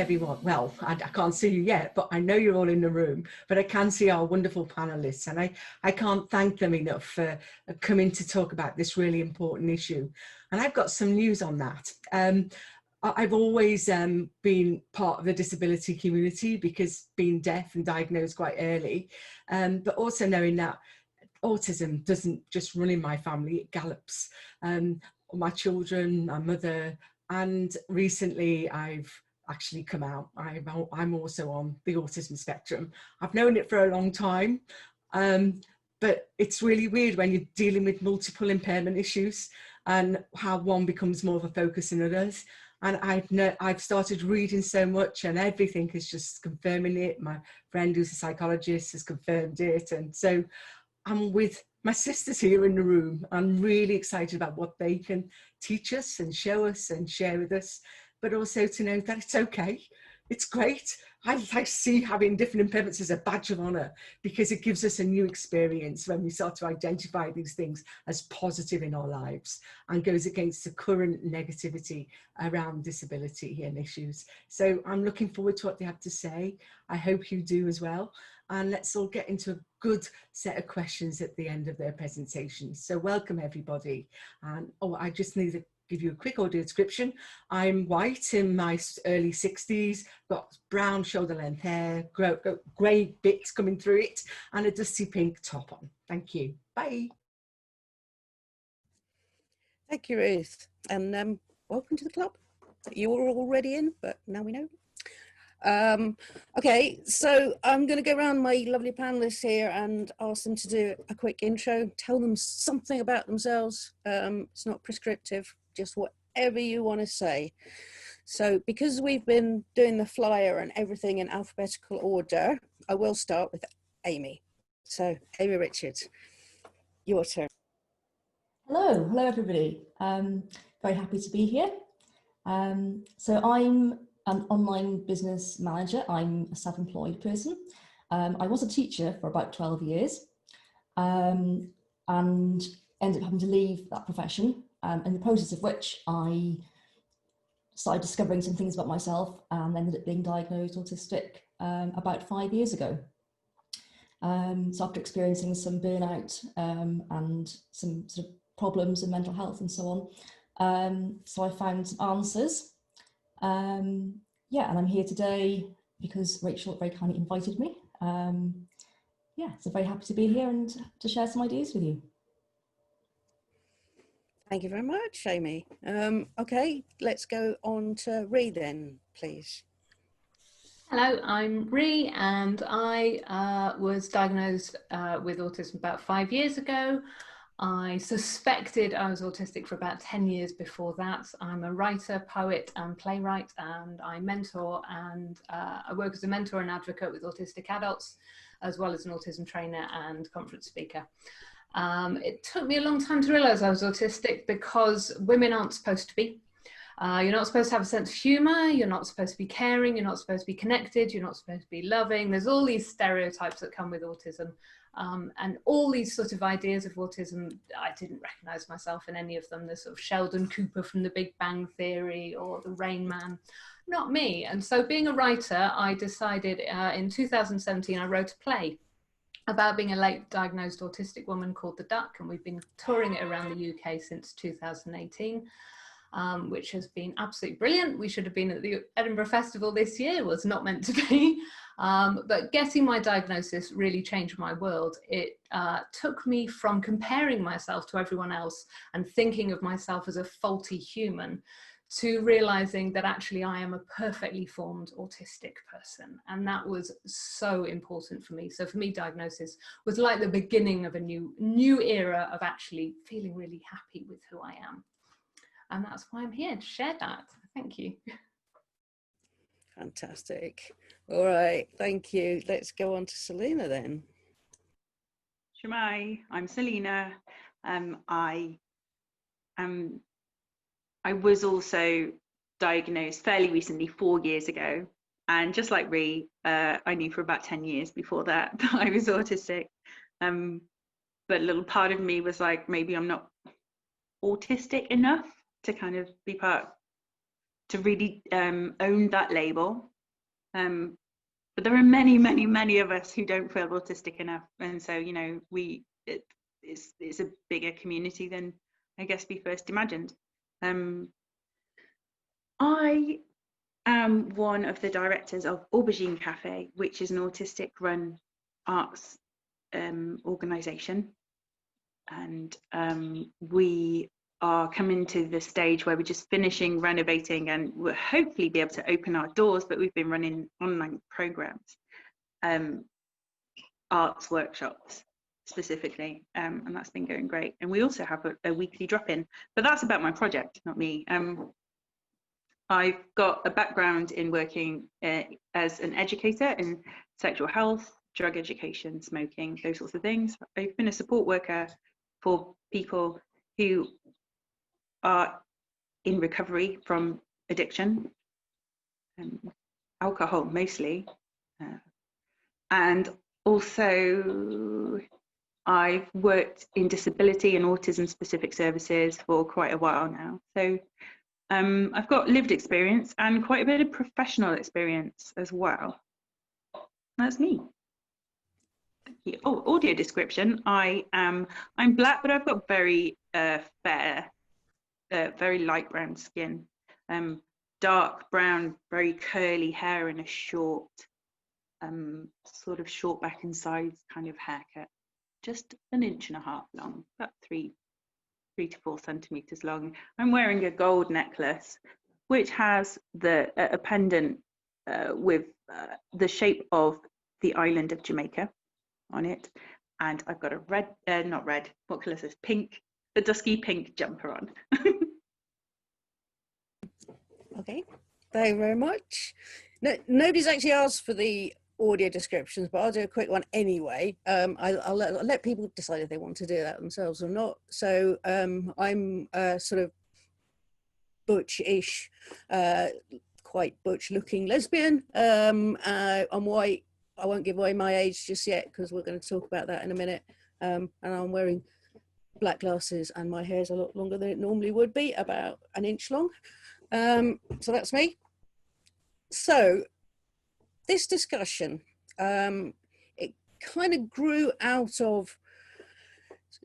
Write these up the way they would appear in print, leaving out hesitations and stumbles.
everyone. Well, I can't see you yet, but I know you're all in the room, but I can see our wonderful panelists, and I can't thank them enough for coming to talk about this really important issue. And I've got some news on that. I've always been part of the disability community because being deaf and diagnosed quite early, but also knowing that autism doesn't just run in my family, it gallops. My children, my mother, and recently I've actually come out. I'm also on the autism spectrum. I've known it for a long time, but it's really weird when you're dealing with multiple impairment issues and how one becomes more of a focus than others. And I've started reading so much, and everything is just confirming it. My friend who's a psychologist has confirmed it. And so I'm with my sisters here in the room. I'm really excited about what they can teach us and show us and share with us, but also to know that it's okay. It's great. I see having different impairments as a badge of honour, because it gives us a new experience when we start to identify these things as positive in our lives, and goes against the current negativity around disability and issues. So I'm looking forward to what they have to say. I hope you do as well. And let's all get into a good set of questions at the end of their presentation. So welcome everybody. And I just need to give you a quick audio description. I'm white, in my early 60s, got brown shoulder length hair, grey bits coming through it, and a dusty pink top on. Thank you. Bye. Thank you, Ruth. And welcome to the club. You were already in, but now we know. Okay, so I'm going to go around my lovely panelists here and ask them to do a quick intro, tell them something about themselves. It's not prescriptive, just whatever you want to say. So because we've been doing the flyer and everything in alphabetical order, I will start with Amy. So Amy Richards, your turn. Hello everybody. Very happy to be here. So I'm an online business manager. I'm a self-employed person. I was a teacher for about 12 years and ended up having to leave that profession, in the process of which I started discovering some things about myself and ended up being diagnosed autistic about 5 years ago. So after experiencing some burnout and some sort of problems in mental health and so on, so I found some answers. Yeah, and I'm here today because Rachel very kindly invited me. Yeah, so very happy to be here and to share some ideas with you. Thank you very much, Amy. Okay, let's go on to Ree then, please. Hello, I'm Ree, and I was diagnosed with autism about 5 years ago. I suspected I was autistic for about 10 years before that. I'm a writer, poet and playwright, and I mentor and I work as a mentor and advocate with autistic adults, as well as an autism trainer and conference speaker. It took me a long time to realise I was autistic because women aren't supposed to be. You're not supposed to have a sense of humour, you're not supposed to be caring, you're not supposed to be connected, you're not supposed to be loving. There's all these stereotypes that come with autism. And all these sort of ideas of autism, I didn't recognise myself in any of them. The sort of Sheldon Cooper from the Big Bang Theory or the Rain Man, not me. And so being a writer, I decided in 2017, I wrote a play about being a late diagnosed autistic woman called The Duck. And we've been touring it around the UK since 2018. Which has been absolutely brilliant. We should have been at the Edinburgh Festival this year, was not meant to be. But getting my diagnosis really changed my world. It took me from comparing myself to everyone else and thinking of myself as a faulty human to realizing that actually I am a perfectly formed autistic person. And that was so important for me. So for me, diagnosis was like the beginning of a new era of actually feeling really happy with who I am. And that's why I'm here to share that. Thank you. Fantastic. All right, thank you. Let's go on to Selena then. Shemai, I'm Selena. I was also diagnosed fairly recently, 4 years ago. And just like Ree, I knew for about 10 years before that I was autistic. But a little part of me was like, maybe I'm not autistic enough to kind of be to really own that label. But there are many, many, many of us who don't feel autistic enough, and so it's a bigger community than I guess we first imagined. I am one of the directors of Aubergine Cafe, which is an autistic-run arts organisation, and we are coming to the stage where we're just finishing renovating, and we'll hopefully be able to open our doors, but we've been running online programs, arts workshops specifically, and that's been going great. And we also have a weekly drop-in, but that's about my project, not me. I've got a background in working as an educator in sexual health, drug education, smoking, those sorts of things. I've been a support worker for people who are in recovery from addiction, alcohol mostly, and also I've worked in disability and autism specific services for quite a while now. So I've got lived experience and quite a bit of professional experience as well. That's me. Thank you. Oh, audio description. I'm black, but I've got very fair, very light brown skin, dark brown, very curly hair, and a short, sort of short back and sides kind of haircut, just 1.5 inches long, about 3 to 4 centimeters long. I'm wearing a gold necklace, which has a pendant with the shape of the island of Jamaica on it, and I've got a red, not red, what colour is this? Pink, a dusky pink jumper on. Okay, thank you very much. No, nobody's actually asked for the audio descriptions, but I'll do a quick one anyway. I'll let people decide if they want to do that themselves or not. So I'm sort of butch-ish, quite butch-looking lesbian. I'm white. I won't give away my age just yet because we're going to talk about that in a minute. And I'm wearing black glasses, and my hair's a lot longer than it normally would be, about 1 inch long. So that's me. So this discussion, it kind of grew out of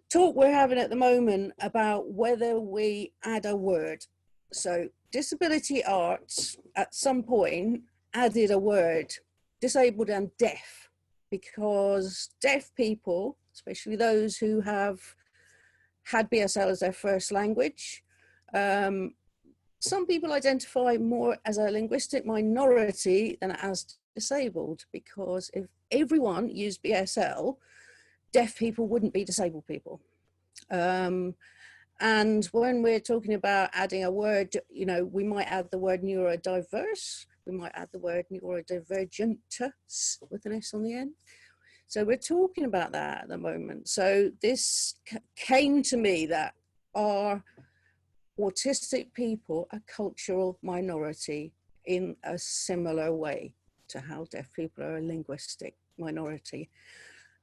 talk we're having at the moment about whether we add a word. So disability arts at some point added a word, disabled and deaf, because deaf people, especially those who have had BSL as their first language, some people identify more as a linguistic minority than as disabled, because if everyone used BSL, deaf people wouldn't be disabled people. And when we're talking about adding a word, you know, we might add the word neurodiverse, we might add the word neurodivergent with an S on the end. So we're talking about that at the moment. So this came to me that our autistic people a cultural minority in a similar way to how deaf people are a linguistic minority.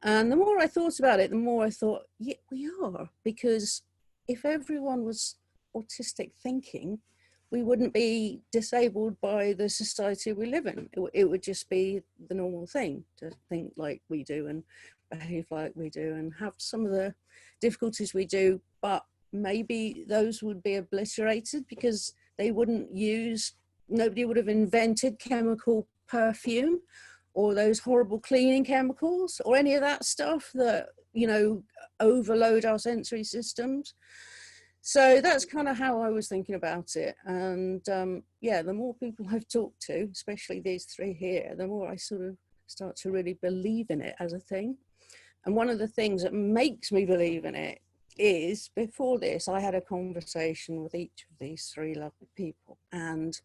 And the more I thought about it, the more I thought, yeah, we are, because if everyone was autistic thinking, we wouldn't be disabled by the society we live in. It would just be the normal thing to think like we do and behave like we do and have some of the difficulties we do, but maybe those would be obliterated because they wouldn't use, nobody would have invented chemical perfume or those horrible cleaning chemicals or any of that stuff that, you know, overload our sensory systems. So that's kind of how I was thinking about it. And yeah, the more people I've talked to, especially these three here, the more I sort of start to really believe in it as a thing. And one of the things that makes me believe in it is, before this, I had a conversation with each of these three lovely people. And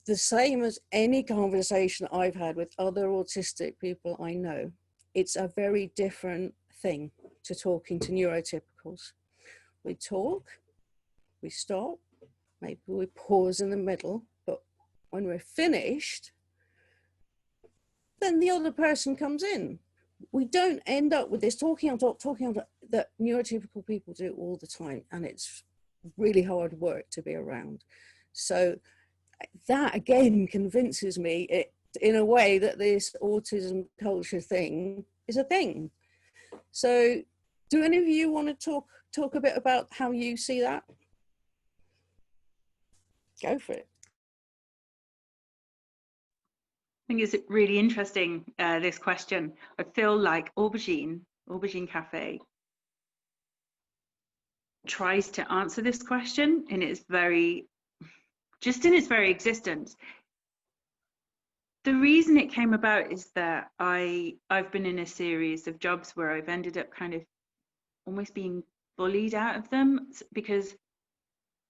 the same as any conversation I've had with other autistic people I know, it's a very different thing to talking to neurotypicals. We talk, we stop, maybe we pause in the middle, but when we're finished, then the other person comes in. We don't end up with this talking on top that neurotypical people do all the time, and it's really hard work to be around. So that again convinces me in a way that this autism culture thing is a thing. So do any of you want to talk a bit about how you see that? Go for it. I think it's really interesting, this question. I feel like Aubergine Cafe tries to answer this question in its very existence. The reason it came about is that I've been in a series of jobs where I've ended up kind of almost being bullied out of them, because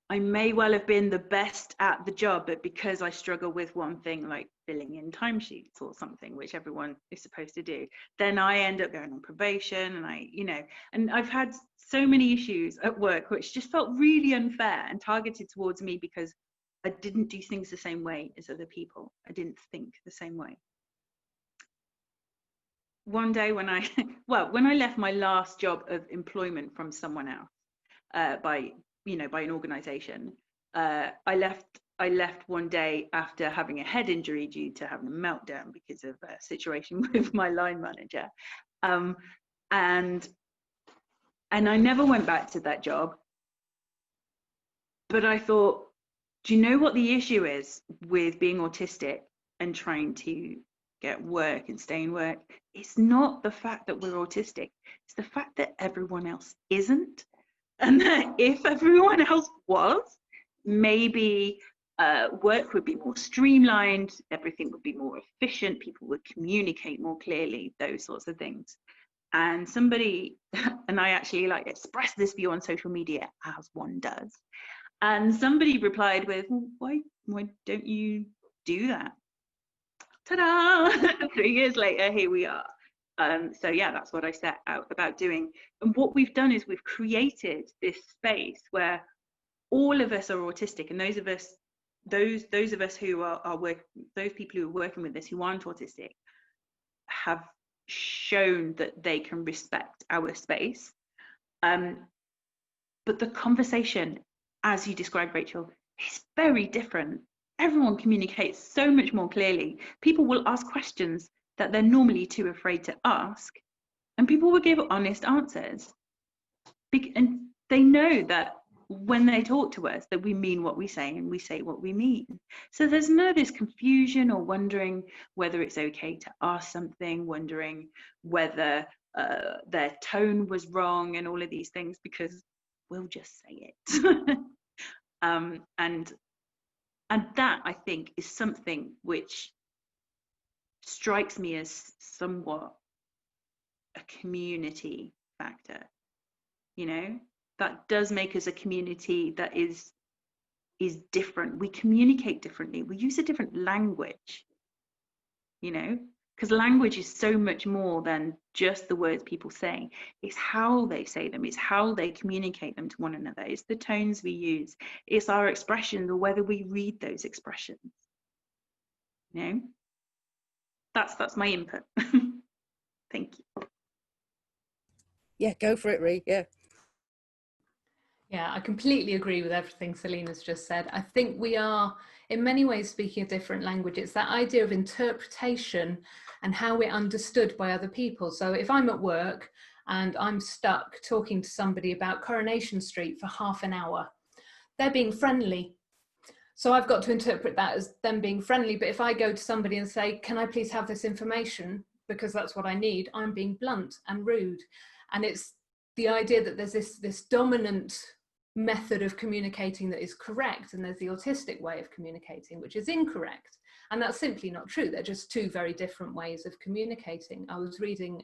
I may well have been the best at the job, but because I struggle with one thing like filling in timesheets or something, which everyone is supposed to do, then I end up going on probation, and and I've had so many issues at work which just felt really unfair and targeted towards me because I didn't do things the same way as other people. I didn't think the same way. One day when I left my last job of employment from someone else, by an organization, I left one day after having a head injury due to having a meltdown because of a situation with my line manager, and I never went back to that job. But I thought, do you know what the issue is with being autistic and trying to get work and stay in work? It's not the fact that we're autistic, it's the fact that everyone else isn't. And that if everyone else was, maybe work would be more streamlined, everything would be more efficient, people would communicate more clearly, those sorts of things. And somebody, and I actually express this view on social media, as one does, and somebody replied with, why don't you do that? Ta-da! 3 years later, here we are. So yeah, that's what I set out about doing. And what we've done is we've created this space where all of us are autistic, and those of us who those people who are working with us who aren't autistic have shown that they can respect our space. But the conversation, as you described, Rachel, is very different. Everyone communicates so much more clearly. People will ask questions that they're normally too afraid to ask, and people will give honest answers. And they know that when they talk to us, that we mean what we say and we say what we mean. So there's none of this confusion or wondering whether it's okay to ask something, wondering whether their tone was wrong and all of these things, because we'll just say it. And that, I think, is something which strikes me as somewhat a community factor. That does make us a community that is different. We communicate differently. We use a different language, because language is so much more than just the words people say. It's how they say them. It's how they communicate them to one another. It's the tones we use. It's our expressions, or whether we read those expressions. That's my input. Thank you. Yeah, go for it, Ree. Yeah. Yeah, I completely agree with everything Selena's just said. I think we are, in many ways, speaking a different language. It's that idea of interpretation and how we're understood by other people. So if I'm at work and I'm stuck talking to somebody about Coronation Street for half an hour, they're being friendly. So I've got to interpret that as them being friendly. But if I go to somebody and say, can I please have this information, because that's what I need, I'm being blunt and rude. And it's the idea that there's this dominant method of communicating that is correct, and there's the autistic way of communicating which is incorrect, and that's simply not true. They're just two very different ways of communicating. I was reading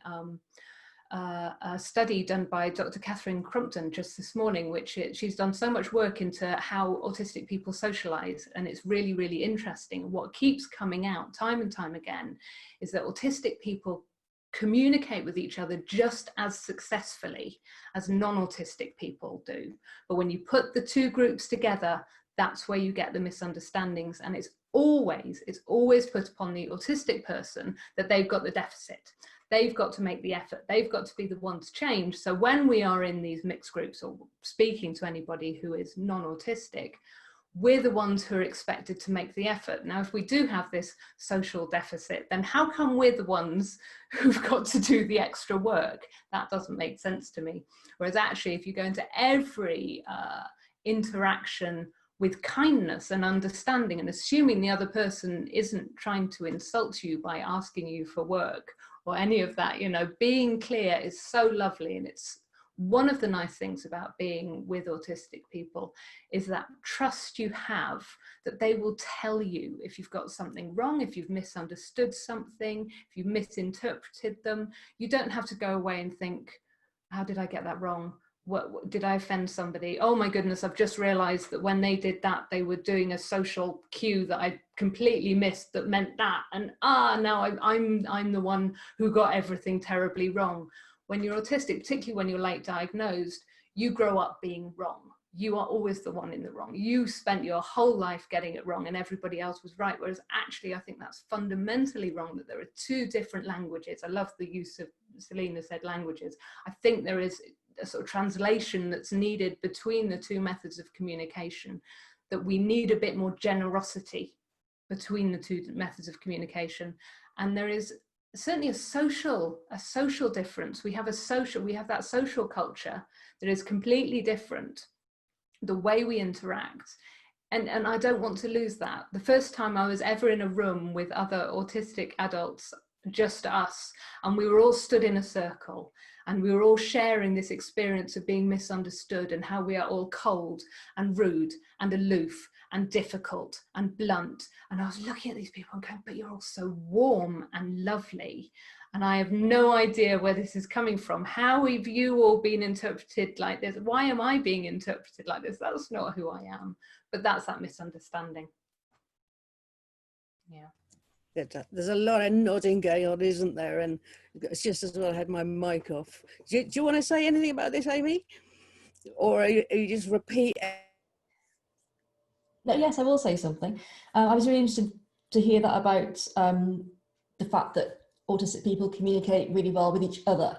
a study done by Dr. Catherine Crumpton just this morning, which she's done so much work into how autistic people socialize, and it's really, really interesting. What keeps coming out time and time again is that autistic people communicate with each other just as successfully as non-autistic people do. But when you put the two groups together, that's where you get the misunderstandings. And it's always put upon the autistic person that they've got the deficit. They've got to make the effort. They've got to be the one to change. So when we are in these mixed groups or speaking to anybody who is non-autistic, we're the ones who are expected to make the effort. Now, if we do have this social deficit, then how come we're the ones who've got to do the extra work? That doesn't make sense to me. Whereas actually, if you go into every interaction with kindness and understanding, and assuming the other person isn't trying to insult you by asking you for work or any of that, you know, being clear is so lovely. And it's one of the nice things about being with autistic people is that trust you have that they will tell you if you've got something wrong, if you've misunderstood something, if you've misinterpreted them. You don't have to go away and think, how did I get that wrong? What did I offend somebody? Oh my goodness, I've just realized that when they did that, they were doing a social cue that I completely missed that meant that. And now I'm the one who got everything terribly wrong. When you're autistic, particularly when you're late diagnosed, you grow up being wrong. You are always the one in the wrong. You spent your whole life getting it wrong and everybody else was right. Whereas actually, I think that's fundamentally wrong, that there are two different languages. I love the use of, Selena said, languages. I think there is a sort of translation that's needed between the two methods of communication, that we need a bit more generosity between the two methods of communication. And there is certainly a social difference. We have that social culture that is completely different, the way we interact. And I don't want to lose that. The first time I was ever in a room with other autistic adults, just us, and we were all stood in a circle, and we were all sharing this experience of being misunderstood and how we are all cold and rude and aloof and difficult and blunt. And I was looking at these people and going, but you're all so warm and lovely. And I have no idea where this is coming from. How have you all been interpreted like this? Why am I being interpreted like this? That's not who I am. But that's that misunderstanding. Yeah. There's a lot of nodding going on, isn't there? And it's just as well I had my mic off. Do you want to say anything about this, Amy? Or are you just repeat? No, yes, I will say something. I was really interested to hear that about the fact that autistic people communicate really well with each other.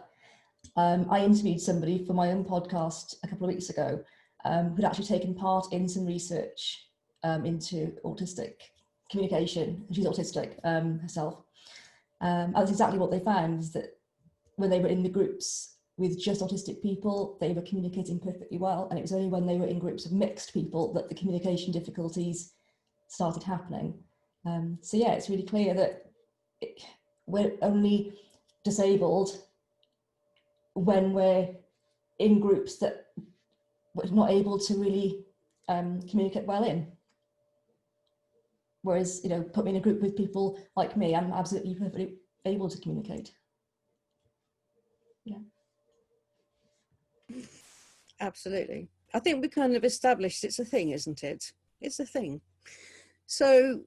I interviewed somebody for my own podcast a couple of weeks ago who'd actually taken part in some research into autistic communication. She's autistic herself. And that's exactly what they found, is that when they were in the groups with just autistic people, they were communicating perfectly well. And it was only when they were in groups of mixed people that the communication difficulties started happening. So yeah, it's really clear that we're only disabled when we're in groups that we're not able to really communicate well in. Whereas, you know, put me in a group with people like me, I'm absolutely perfectly able to communicate. Yeah. Absolutely. I think we kind of established it's a thing, isn't it? It's a thing. So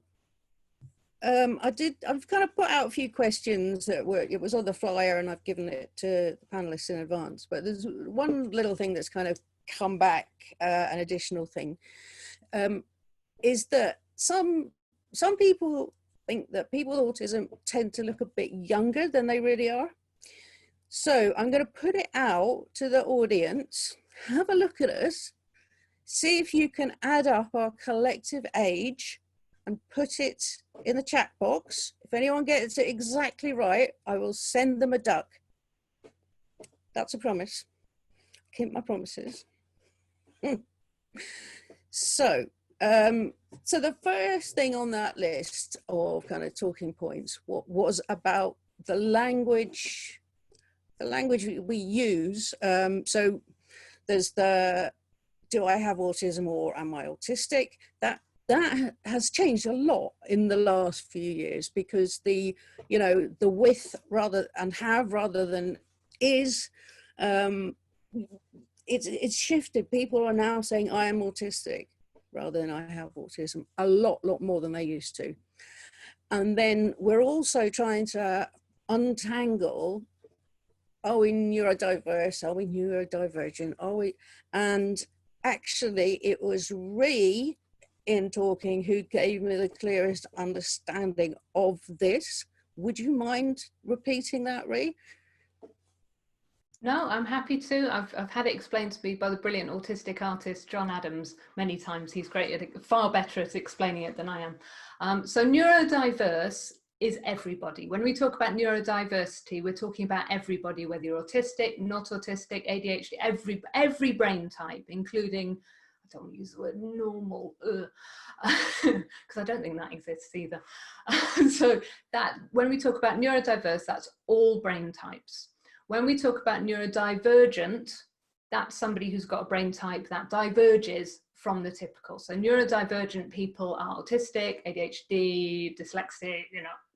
I've kind of put out a few questions that were, it was on the flyer and I've given it to the panelists in advance, but there's one little thing that's kind of come back, an additional thing, is that some people think that people with autism tend to look a bit younger than they really are. So I'm going to put it out to the audience. Have a look at us. See if you can add up our collective age and put it in the chat box. If anyone gets it exactly right, I will send them a duck. That's a promise. Keep my promises. So the first thing on that list of kind of talking points was about the language we use. So there's the, do I have autism or am I autistic? That has changed a lot in the last few years, because the with rather than is, it's shifted. People are now saying I am autistic rather than I have autism, a lot more than they used to. And then we're also trying to untangle, are we neurodiverse? Are we neurodivergent? Are we? And actually it was Ree in talking who gave me the clearest understanding of this. Would you mind repeating that, Ree? No, I'm happy to. I've had it explained to me by the brilliant autistic artist John Adams many times. He's great at far better at explaining it than I am. So neurodiverse is everybody. When we talk about neurodiversity, we're talking about everybody, whether you're autistic, not autistic, ADHD, every brain type, including, I don't want to use the word normal, because I don't think that exists either. So that when we talk about neurodiverse, that's all brain types. When we talk about neurodivergent, that's somebody who's got a brain type that diverges from the typical. So neurodivergent people are autistic, ADHD, dyslexic,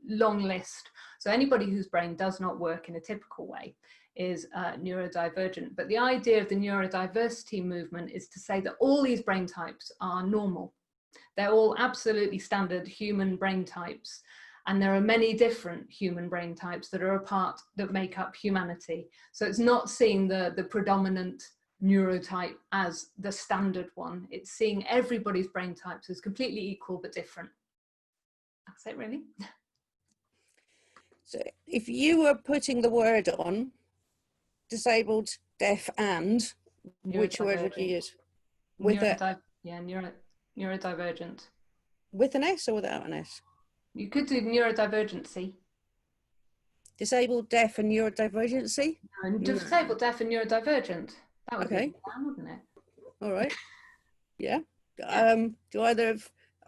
long list. So anybody whose brain does not work in a typical way is neurodivergent. But the idea of the neurodiversity movement is to say that all these brain types are normal. They're all absolutely standard human brain types. And there are many different human brain types that make up humanity. So it's not seeing the predominant neurotype as the standard one. It's seeing everybody's brain types as completely equal but different. That's it, really. So if you were putting the word on disabled, deaf, and which word would you use? With neurodivergent. With an S or without an S? You could do neurodivergency. Disabled, deaf, and neurodivergency? Disabled, deaf, and neurodivergent. That would be the plan, wouldn't it? All right. Yeah. Do either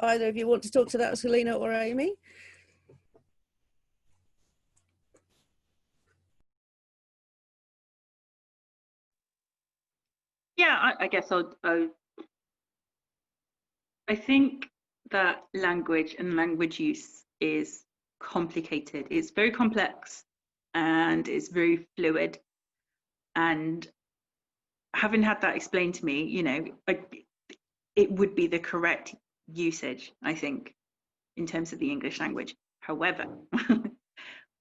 of you want to talk to that, Selena or Amy? Yeah, I guess I think that language and language use is complicated. It's very complex and it's very fluid. And having had that explained to me, it would be the correct usage, I think, in terms of the English language. However,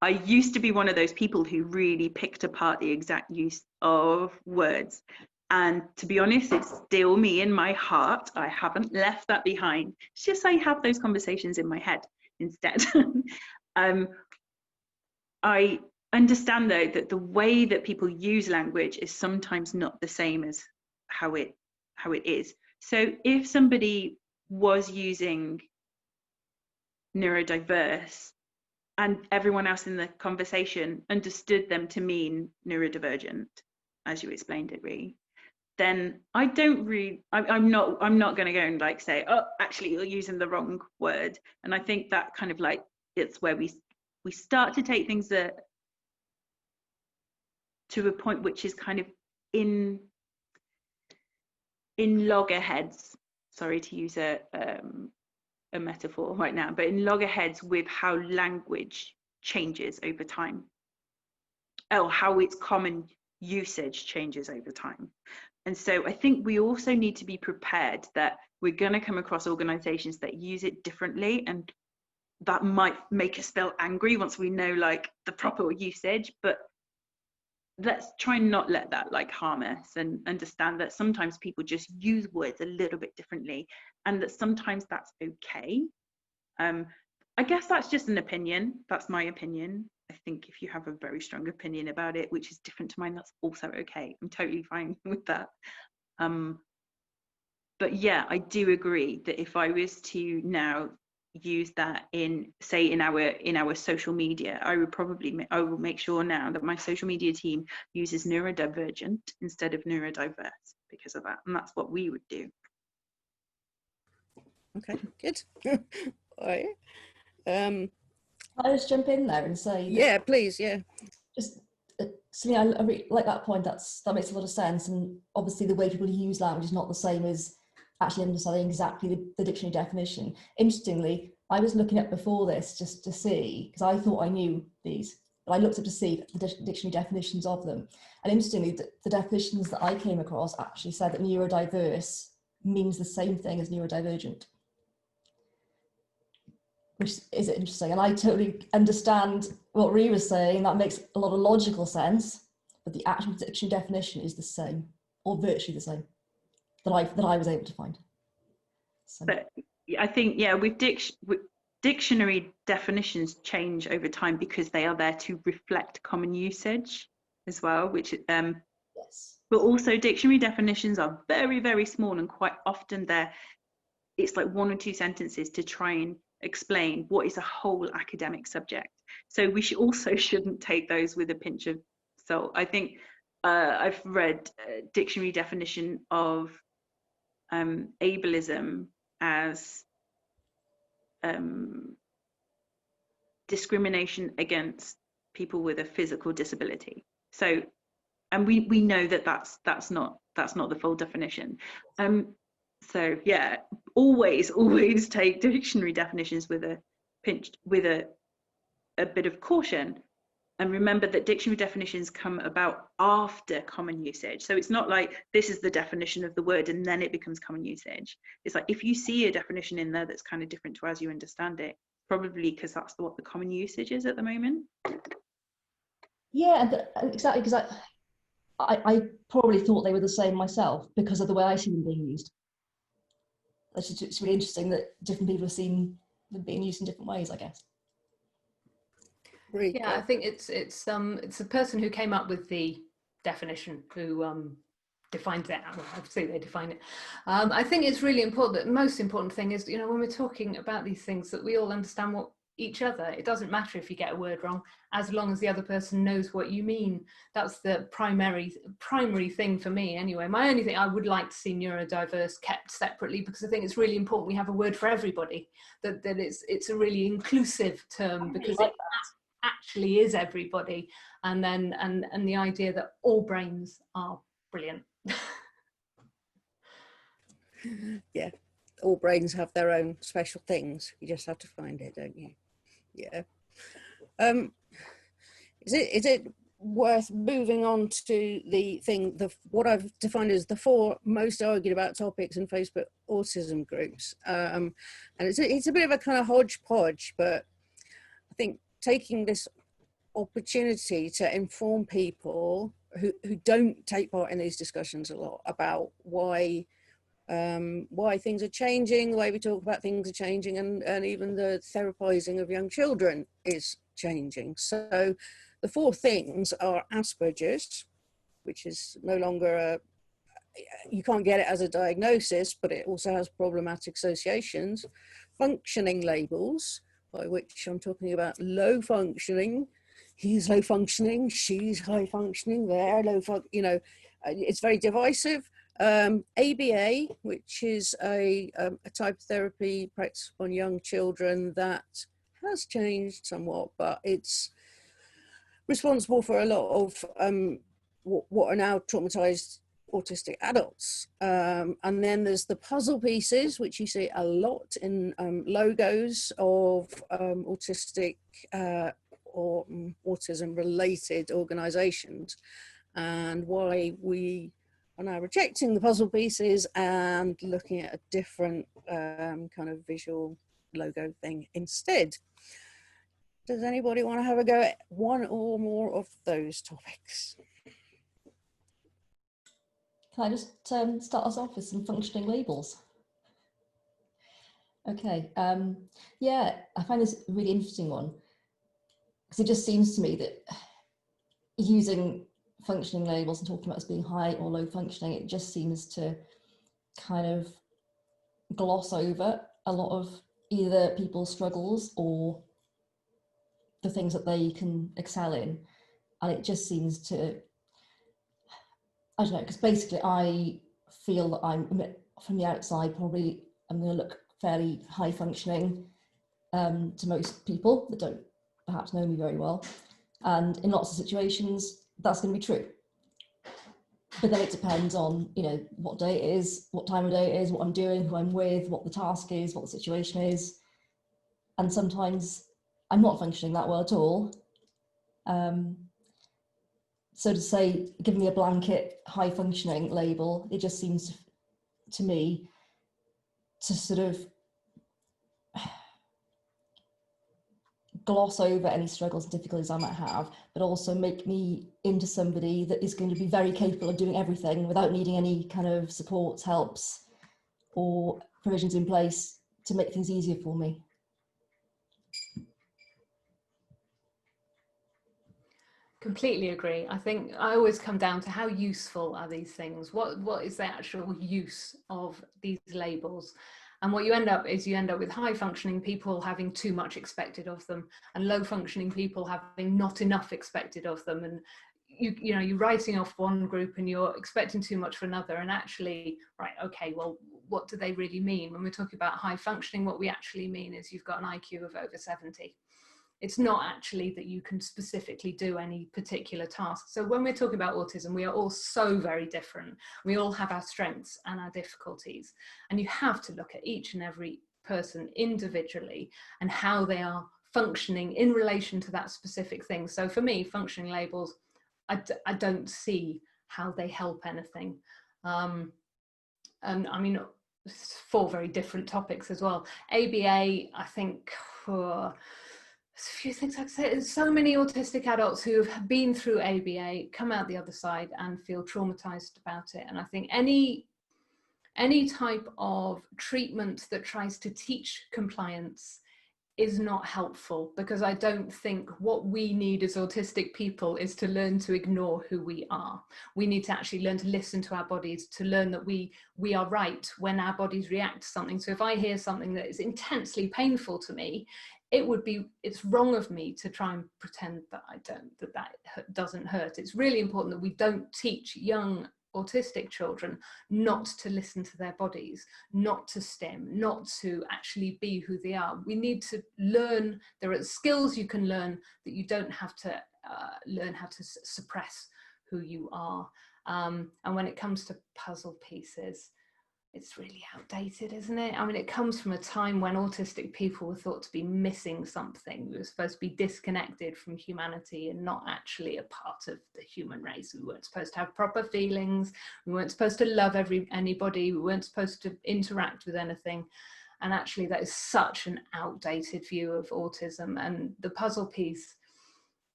I used to be one of those people who really picked apart the exact use of words. And to be honest, it's still me in my heart. I haven't left that behind. It's just I have those conversations in my head instead. I understand, though, that the way that people use language is sometimes not the same as how it is. So if somebody was using neurodiverse and everyone else in the conversation understood them to mean neurodivergent, as you explained it, Ree, then I'm not going to go and say, oh, actually you're using the wrong word. And I think that kind of it's where we start to take things to a point which is kind of in loggerheads. Sorry to use a metaphor right now, but in loggerheads with how language changes over time, how its common usage changes over time. And so I think we also need to be prepared that we're going to come across organizations that use it differently, and that might make us feel angry once we know the proper usage. But let's try and not let that harm us, and understand that sometimes people just use words a little bit differently, and that sometimes that's okay. I guess that's just an opinion. That's my opinion. I think if you have a very strong opinion about it, which is different to mine, that's also okay. I'm totally fine with that. But yeah, I do agree that if I was to now use that in our social media, I will make sure now that my social media team uses neurodivergent instead of neurodiverse because of that, and that's what we would do. Okay, good. All right. I just jump in there and say, yeah, please, yeah. Just, Selena, I really like that point. That makes a lot of sense. And obviously, the way people use language is not the same as actually understanding exactly the dictionary definition. Interestingly, I was looking up before this just to see, because I thought I knew these, but I looked up to see the dictionary definitions of them. And interestingly, the definitions that I came across actually said that neurodiverse means the same thing as neurodivergent, which is interesting. And I totally understand what Ree was saying. That makes a lot of logical sense, but the actual dictionary definition is the same, or virtually the same, that I was able to find. So. But I think, yeah, with dictionary definitions change over time because they are there to reflect common usage as well, which Yes. but also dictionary definitions are very, very small, and quite often it's like 1 or 2 sentences to try and explain what is a whole academic subject. So we shouldn't take those with a pinch of salt. I think I've read a dictionary definition of ableism as discrimination against people with a physical disability. So, and we know that that's not the full definition. So yeah, always take dictionary definitions with a bit of caution, and remember that dictionary definitions come about after common usage. So it's not like this is the definition of the word and then it becomes common usage. It's like if you see a definition in there that's kind of different to as you understand it, probably because that's what the common usage is at the moment. Yeah, exactly, because I probably thought they were the same myself because of the way I see them being used. It's really interesting that different people have seen them being used in different ways, I guess. Yeah, I think it's the person who came up with the definition who defines it. Well, obviously they define it. I think it's really important. That the most important thing is, when we're talking about these things, that we all understand what each other. It doesn't matter if you get a word wrong, as long as the other person knows what you mean. That's the primary thing for me, anyway. My only thing, I would like to see neurodiverse kept separately, because I think it's really important we have a word for everybody. That it's a really inclusive term, because it actually is everybody, and the idea that all brains are brilliant. Yeah, all brains have their own special things. You just have to find it, don't you? Yeah. Is it worth moving on to what I've defined as the 4 most argued about topics in Facebook autism groups? And it's a bit of a kind of hodgepodge, but I think taking this opportunity to inform people who don't take part in these discussions a lot about why things are changing, the way we talk about things are changing, and even the therapizing of young children is changing. So the 4 things are Asperger's, which is no longer you can't get it as a diagnosis, but it also has problematic associations. Functioning labels, by which I'm talking about low functioning. He's low functioning, she's high functioning, they're low functioning, it's very divisive. ABA, which is a type of therapy practiced on young children that has changed somewhat, but it's responsible for a lot of what are now traumatized autistic adults. And then there's the puzzle pieces, which you see a lot in logos of autistic or autism related organizations, and why we are now rejecting the puzzle pieces and looking at a different kind of visual logo thing instead. Does anybody want to have a go at one or more of those topics? Can I just start us off with some functioning labels? Okay, yeah, I find this a really interesting one, because it just seems to me that using functioning labels and talking about us being high or low functioning, it just seems to kind of gloss over a lot of either people's struggles or the things that they can excel in. And it just seems to, I don't know, because basically I feel that I'm, from the outside, probably I'm going to look fairly high functioning to most people that don't perhaps know me very well. And in lots of situations, that's going to be true. But then it depends on, what day it is, what time of day it is, what I'm doing, who I'm with, what the task is, what the situation is. And sometimes I'm not functioning that well at all. So to say, give me a blanket high functioning label, it just seems to me to sort of gloss over any struggles and difficulties I might have, but also make me into somebody that is going to be very capable of doing everything without needing any kind of supports, helps, or provisions in place to make things easier for me. Completely agree. I think I always come down to how useful are these things? What is the actual use of these labels? And what you end up with high functioning people having too much expected of them, and low functioning people having not enough expected of them. And you know, you're writing off one group and you're expecting too much for another. And actually, right, okay, well, what do they really mean? When we're talking about high functioning, what we actually mean is you've got an IQ of over 70. It's not actually that you can specifically do any particular task. So when we're talking about autism, we are all so very different. We all have our strengths and our difficulties. And you have to look at each and every person individually and how they are functioning in relation to that specific thing. So for me, functioning labels, I don't see how they help anything. And I mean, 4 very different topics as well. ABA, I think, there's a few things I could say. There's so many autistic adults who have been through ABA, come out the other side and feel traumatized about it. And I think any type of treatment that tries to teach compliance is not helpful, because I don't think what we need as autistic people is to learn to ignore who we are. We need to actually learn to listen to our bodies, to learn that we are right when our bodies react to something. So if I hear something that is intensely painful to me, it's wrong of me to try and pretend that that doesn't hurt. It's really important that we don't teach young autistic children not to listen to their bodies, not to stim, not to actually be who they are. We need to learn. There are skills you can learn that you don't have to learn how to suppress who you are. And when it comes to puzzle pieces, it's really outdated, isn't it? I mean, it comes from a time when autistic people were thought to be missing something. We were supposed to be disconnected from humanity and not actually a part of the human race. We weren't supposed to have proper feelings. We weren't supposed to love anybody. We weren't supposed to interact with anything. And actually, that is such an outdated view of autism. And the puzzle piece,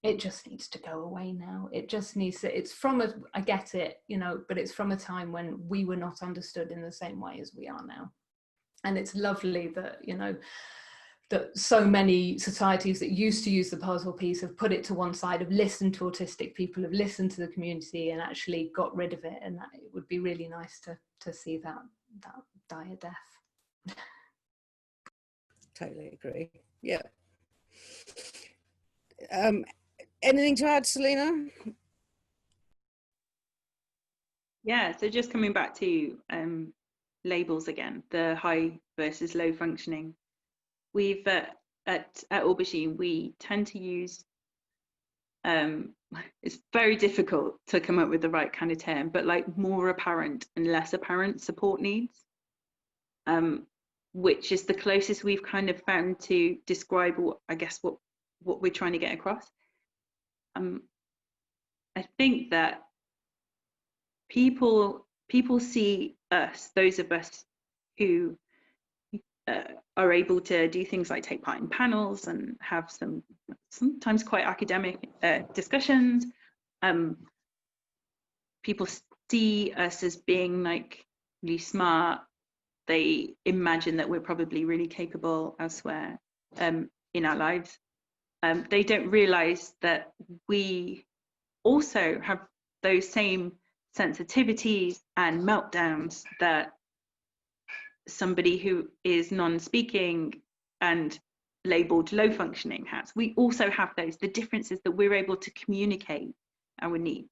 it just needs to go away now. It just needs to, I get it, you know, but it's from a time when we were not understood in the same way as we are now. And it's lovely that, you know, that so many societies that used to use the puzzle piece have put it to one side, have listened to autistic people, have listened to the community and actually got rid of it. And that it would be really nice to see that die a death. Totally agree. Yeah. Anything to add, Selena? Yeah, so just coming back to labels again, the high versus low functioning. We've at Aubergine, we tend to use, it's very difficult to come up with the right kind of term, but like more apparent and less apparent support needs, which is the closest we've kind of found to describe what we're trying to get across. I think that people see us, those of us who are able to do things like take part in panels and have sometimes quite academic discussions. People see us as being like really smart. They imagine that we're probably really capable elsewhere in our lives. They don't realize that we also have those same sensitivities and meltdowns that somebody who is non-speaking and labeled low functioning has. We also have those. The difference is that we're able to communicate our needs.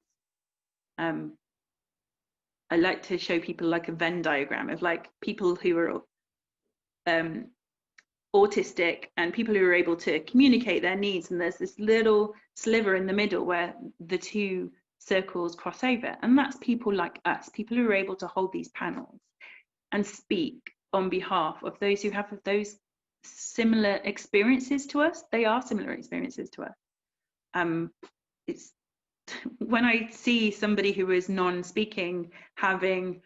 I like to show people like a Venn diagram of like people who are autistic and people who are able to communicate their needs, and there's this little sliver in the middle where the two circles cross over, and that's people like us, people who are able to hold these panels and speak on behalf of those who have those similar experiences to us. They are similar experiences to us. It's when I see somebody who is non-speaking having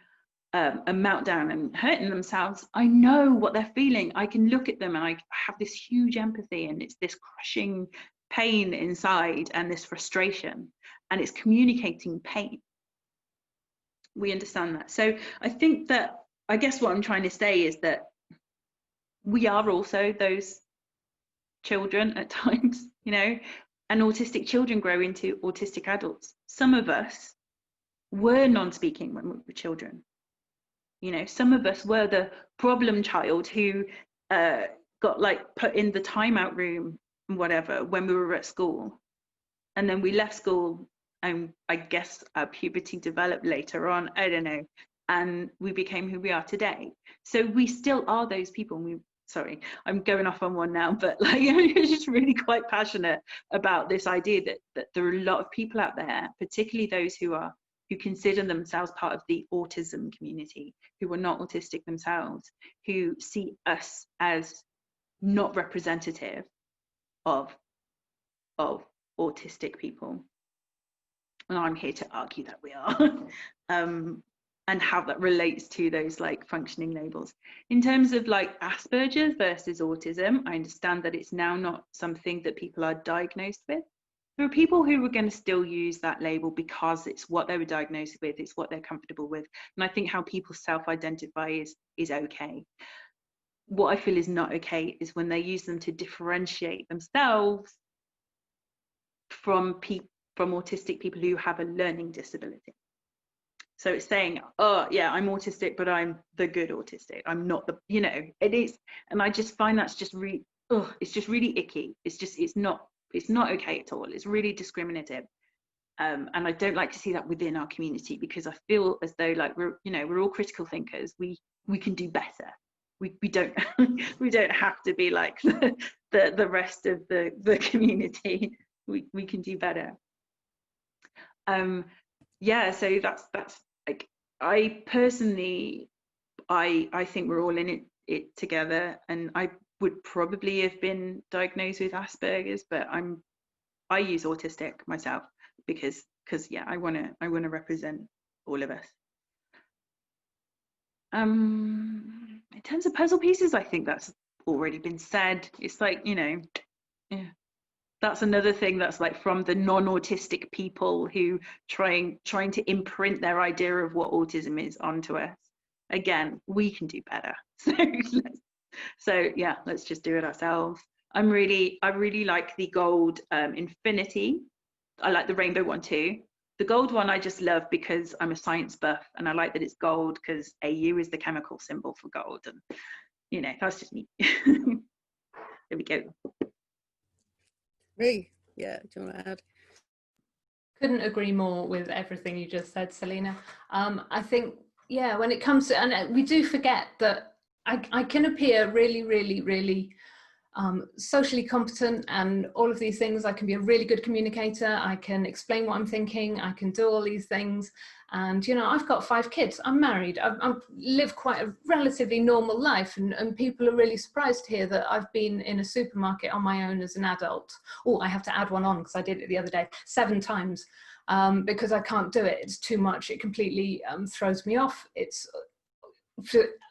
a meltdown and hurting themselves, I know what they're feeling. I can look at them and I have this huge empathy, and it's this crushing pain inside and this frustration, and it's communicating pain. We understand that. So I think that, I guess what I'm trying to say is that we are also those children at times, you know, and autistic children grow into autistic adults. Some of us were non-speaking when we were children. You know, some of us were the problem child who got like put in the timeout room and whatever when we were at school. And then we left school, and I guess our puberty developed later on, I don't know, and we became who we are today. So we still are those people. Sorry, I'm going off on one now, but like I'm just really quite passionate about this idea that there are a lot of people out there, particularly those who consider themselves part of the autism community, who are not autistic themselves, who see us as not representative of autistic people. And I'm here to argue that we are. And how that relates to those like functioning labels. In terms of like Asperger's versus autism, I understand that it's now not something that people are diagnosed with. There are people who are going to still use that label because it's what they were diagnosed with, it's what they're comfortable with. And I think how people self-identify is okay. What I feel is not okay is when they use them to differentiate themselves from autistic people who have a learning disability. So it's saying, oh yeah, I'm autistic, but I'm the good autistic. I'm not the, you know, it is. And I just find that's just really, it's just really icky. It's not okay at all. It's really discriminative. And I don't like to see that within our community, because I feel as though like we're all critical thinkers. We can do better. We don't we don't have to be like the rest of the community. We can do better. Yeah, so that's like, I personally, I think we're all in it together, and I would probably have been diagnosed with Asperger's, but I use autistic myself because yeah, I want to represent all of us. In terms of puzzle pieces, I think that's already been said. It's like, you know, yeah. That's another thing that's like from the non-autistic people who trying to imprint their idea of what autism is onto us. Again, we can do better. So yeah, let's just do it ourselves. I really like the gold infinity. I like the rainbow one too. The gold one I just love because I'm a science buff, and I like that it's gold because AU is the chemical symbol for gold, and you know, that's just me. There we go. Ree, yeah, do you want to add? Couldn't agree more with everything you just said, Selena. I think, yeah, when it comes to, and we do forget that I can appear really, really, really socially competent and all of these things. I can be a really good communicator. I can explain what I'm thinking. I can do all these things. And, you know, I've got 5 kids. I'm married. I live quite a relatively normal life. And people are really surprised to hear that I've been in a supermarket on my own as an adult. Oh, I have to add one on because I did it the other day, 7 times, because I can't do it. It's too much. It completely throws me off. It's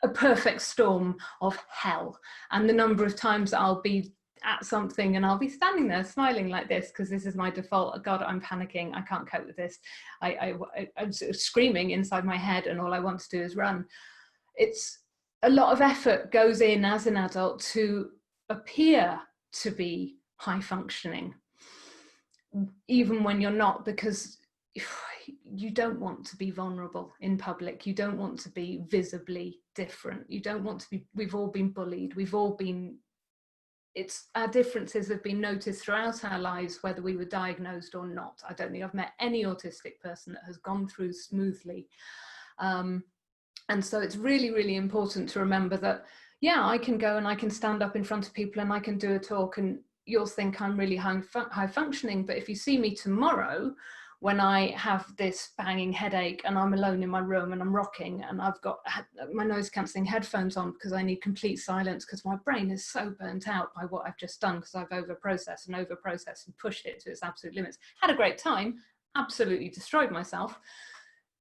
a perfect storm of hell. And the number of times that I'll be at something and I'll be standing there smiling like this because this is my default. God, I'm panicking. I can't cope with this. I'm sort of screaming inside my head, and all I want to do is run. It's a lot of effort goes in as an adult to appear to be high functioning, even when you're not, because you don't want to be vulnerable in public. You don't want to be visibly different. You don't want to be, we've all been bullied. We've all been, our differences have been noticed throughout our lives, whether we were diagnosed or not. I don't think I've met any autistic person that has gone through smoothly. And so it's really, really important to remember that, yeah, I can go and I can stand up in front of people and I can do a talk, and you'll think I'm really high functioning. But if you see me tomorrow, when I have this banging headache and I'm alone in my room and I'm rocking and I've got my noise cancelling headphones on because I need complete silence because my brain is so burnt out by what I've just done because I've overprocessed and pushed it to its absolute limits. Had a great time, absolutely destroyed myself.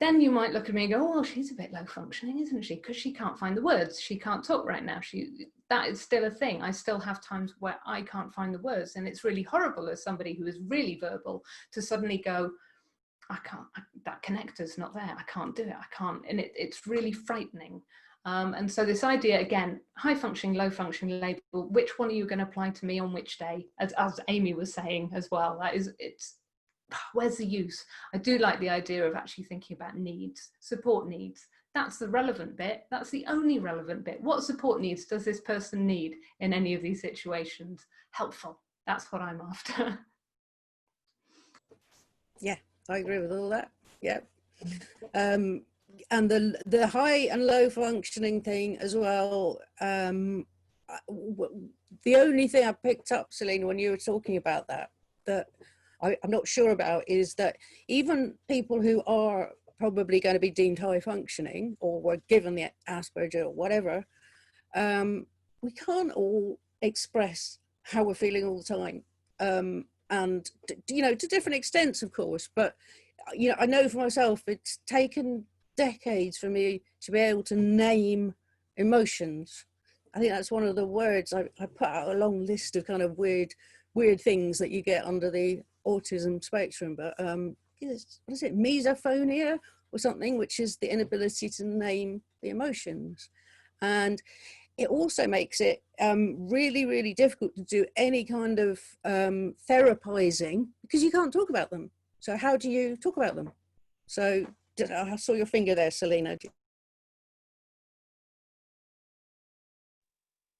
Then you might look at me and go, oh, well, she's a bit low functioning, isn't she? Because she can't find the words. She can't talk right now. That is still a thing. I still have times where I can't find the words. And it's really horrible as somebody who is really verbal to suddenly go, I can't, that connector's not there. I can't do it. I can't. And it's really frightening. And so this idea, again, high functioning, low functioning label, which one are you going to apply to me on which day? As Amy was saying as well, where's the use? I do like the idea of actually thinking about needs, support needs. That's the relevant bit. That's the only relevant bit. What support needs does this person need in any of these situations? Helpful. That's what I'm after. Yeah, I agree with all that. Yeah. And the high and low functioning thing as well. The only thing I picked up, Selena, when you were talking about that I'm not sure about is that even people who are probably going to be deemed high functioning or were given the Asperger or whatever, we can't all express how we're feeling all the time. And, you know, to different extents, of course, but, you know, I know for myself, it's taken decades for me to be able to name emotions. I think that's one of the words I put out a long list of kind of weird things that you get under the autism spectrum, but what is it, misophonia or something, which is the inability to name the emotions. And it also makes it really, really difficult to do any kind of therapizing because you can't talk about them. So how do you talk about them? So I saw your finger there, Selena.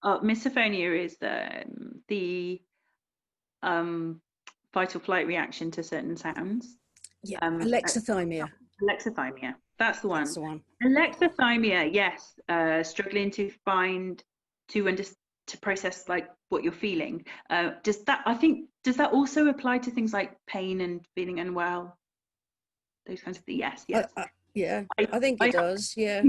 Misophonia is the fight or flight reaction to certain sounds. Yeah, alexithymia. Alexithymia, that's the one. That's the one. Alexithymia, yes, struggling to process like what you're feeling. Does that also apply to things like pain and feeling unwell? Those kinds of things. Yes. Yeah, I think it does. Yeah.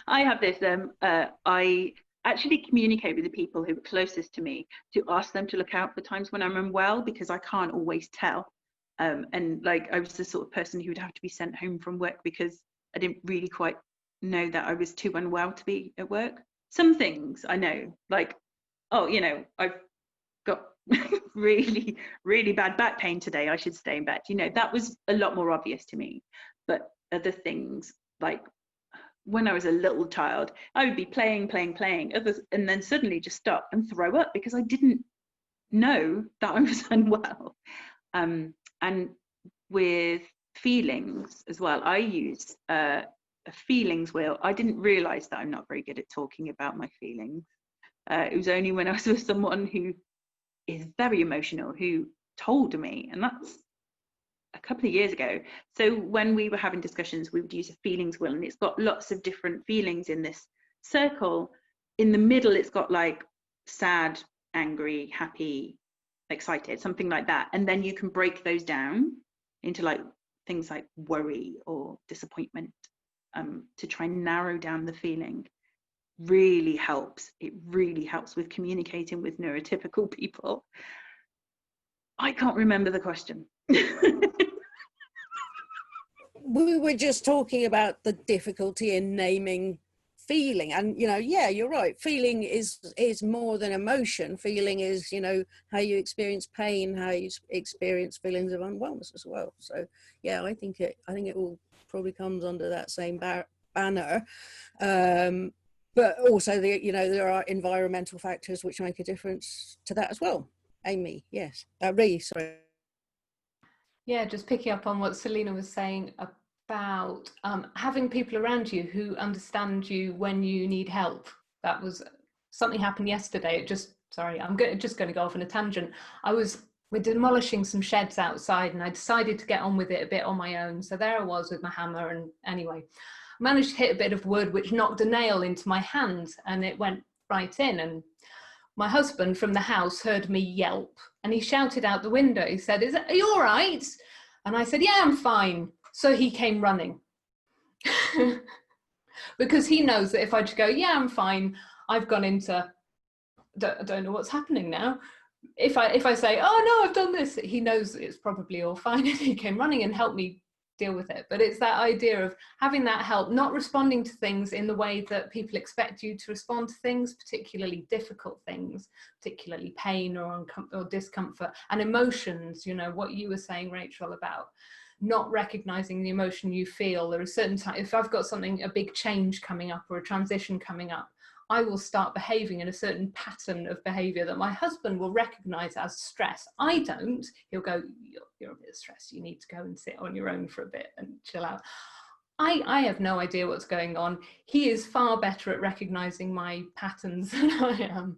I have this. I actually communicate with the people who are closest to me to ask them to look out for times when I'm unwell because I can't always tell. And like I was the sort of person who would have to be sent home from work because I didn't really quite know that I was too unwell to be at work. Some things I know, like, oh, you know, I've got really, really bad back pain today, I should stay in bed. You know, that was a lot more obvious to me. But other things, like when I was a little child, I would be playing, and then suddenly just stop and throw up because I didn't know that I was unwell. And with feelings as well, I use a feelings wheel. I didn't realize that I'm not very good at talking about my feelings. It was only when I was with someone who is very emotional who told me, and that's a couple of years ago. So when we were having discussions, we would use a feelings wheel, and it's got lots of different feelings in this circle. In the middle, it's got like sad, angry, happy, excited, something like that. And then you can break those down into like things like worry or disappointment to try and narrow down the feeling. Really helps. It really helps with communicating with neurotypical people. I can't remember the question. We were just talking about the difficulty in naming feeling, and you know, yeah, you're right, feeling is more than emotion. Feeling is, you know, how you experience pain, how you experience feelings of unwellness as well. So yeah, I think it all probably comes under that same banner, but also you know, there are environmental factors which make a difference to that as well. Amy, yes. Ree, sorry. Yeah, just picking up on what Selena was saying about having people around you who understand you when you need help. That was something happened yesterday. I'm just going to go off on a tangent. We're demolishing some sheds outside, and I decided to get on with it a bit on my own. So there I was with my hammer, and anyway, I managed to hit a bit of wood, which knocked a nail into my hand, and it went right in. And my husband from the house heard me yelp, and he shouted out the window. He said, "Are you all right?" And I said, "Yeah, I'm fine." So he came running because he knows that if I just go, "Yeah, I'm fine," I've gone into, I don't know what's happening now. If I say, "Oh no, I've done this," he knows it's probably all fine, and he came running and helped me deal with it. But it's that idea of having that help, not responding to things in the way that people expect you to respond to things, particularly difficult things, particularly pain or discomfort and emotions. You know, what you were saying, Rachel, about not recognizing the emotion you feel. There are certain times, if I've got something, a big change coming up or a transition coming up, I will start behaving in a certain pattern of behavior that my husband will recognize as stress. I don't. He'll go, you're a bit stressed. You need to go and sit on your own for a bit and chill out. I have no idea what's going on. He is far better at recognizing my patterns than I am.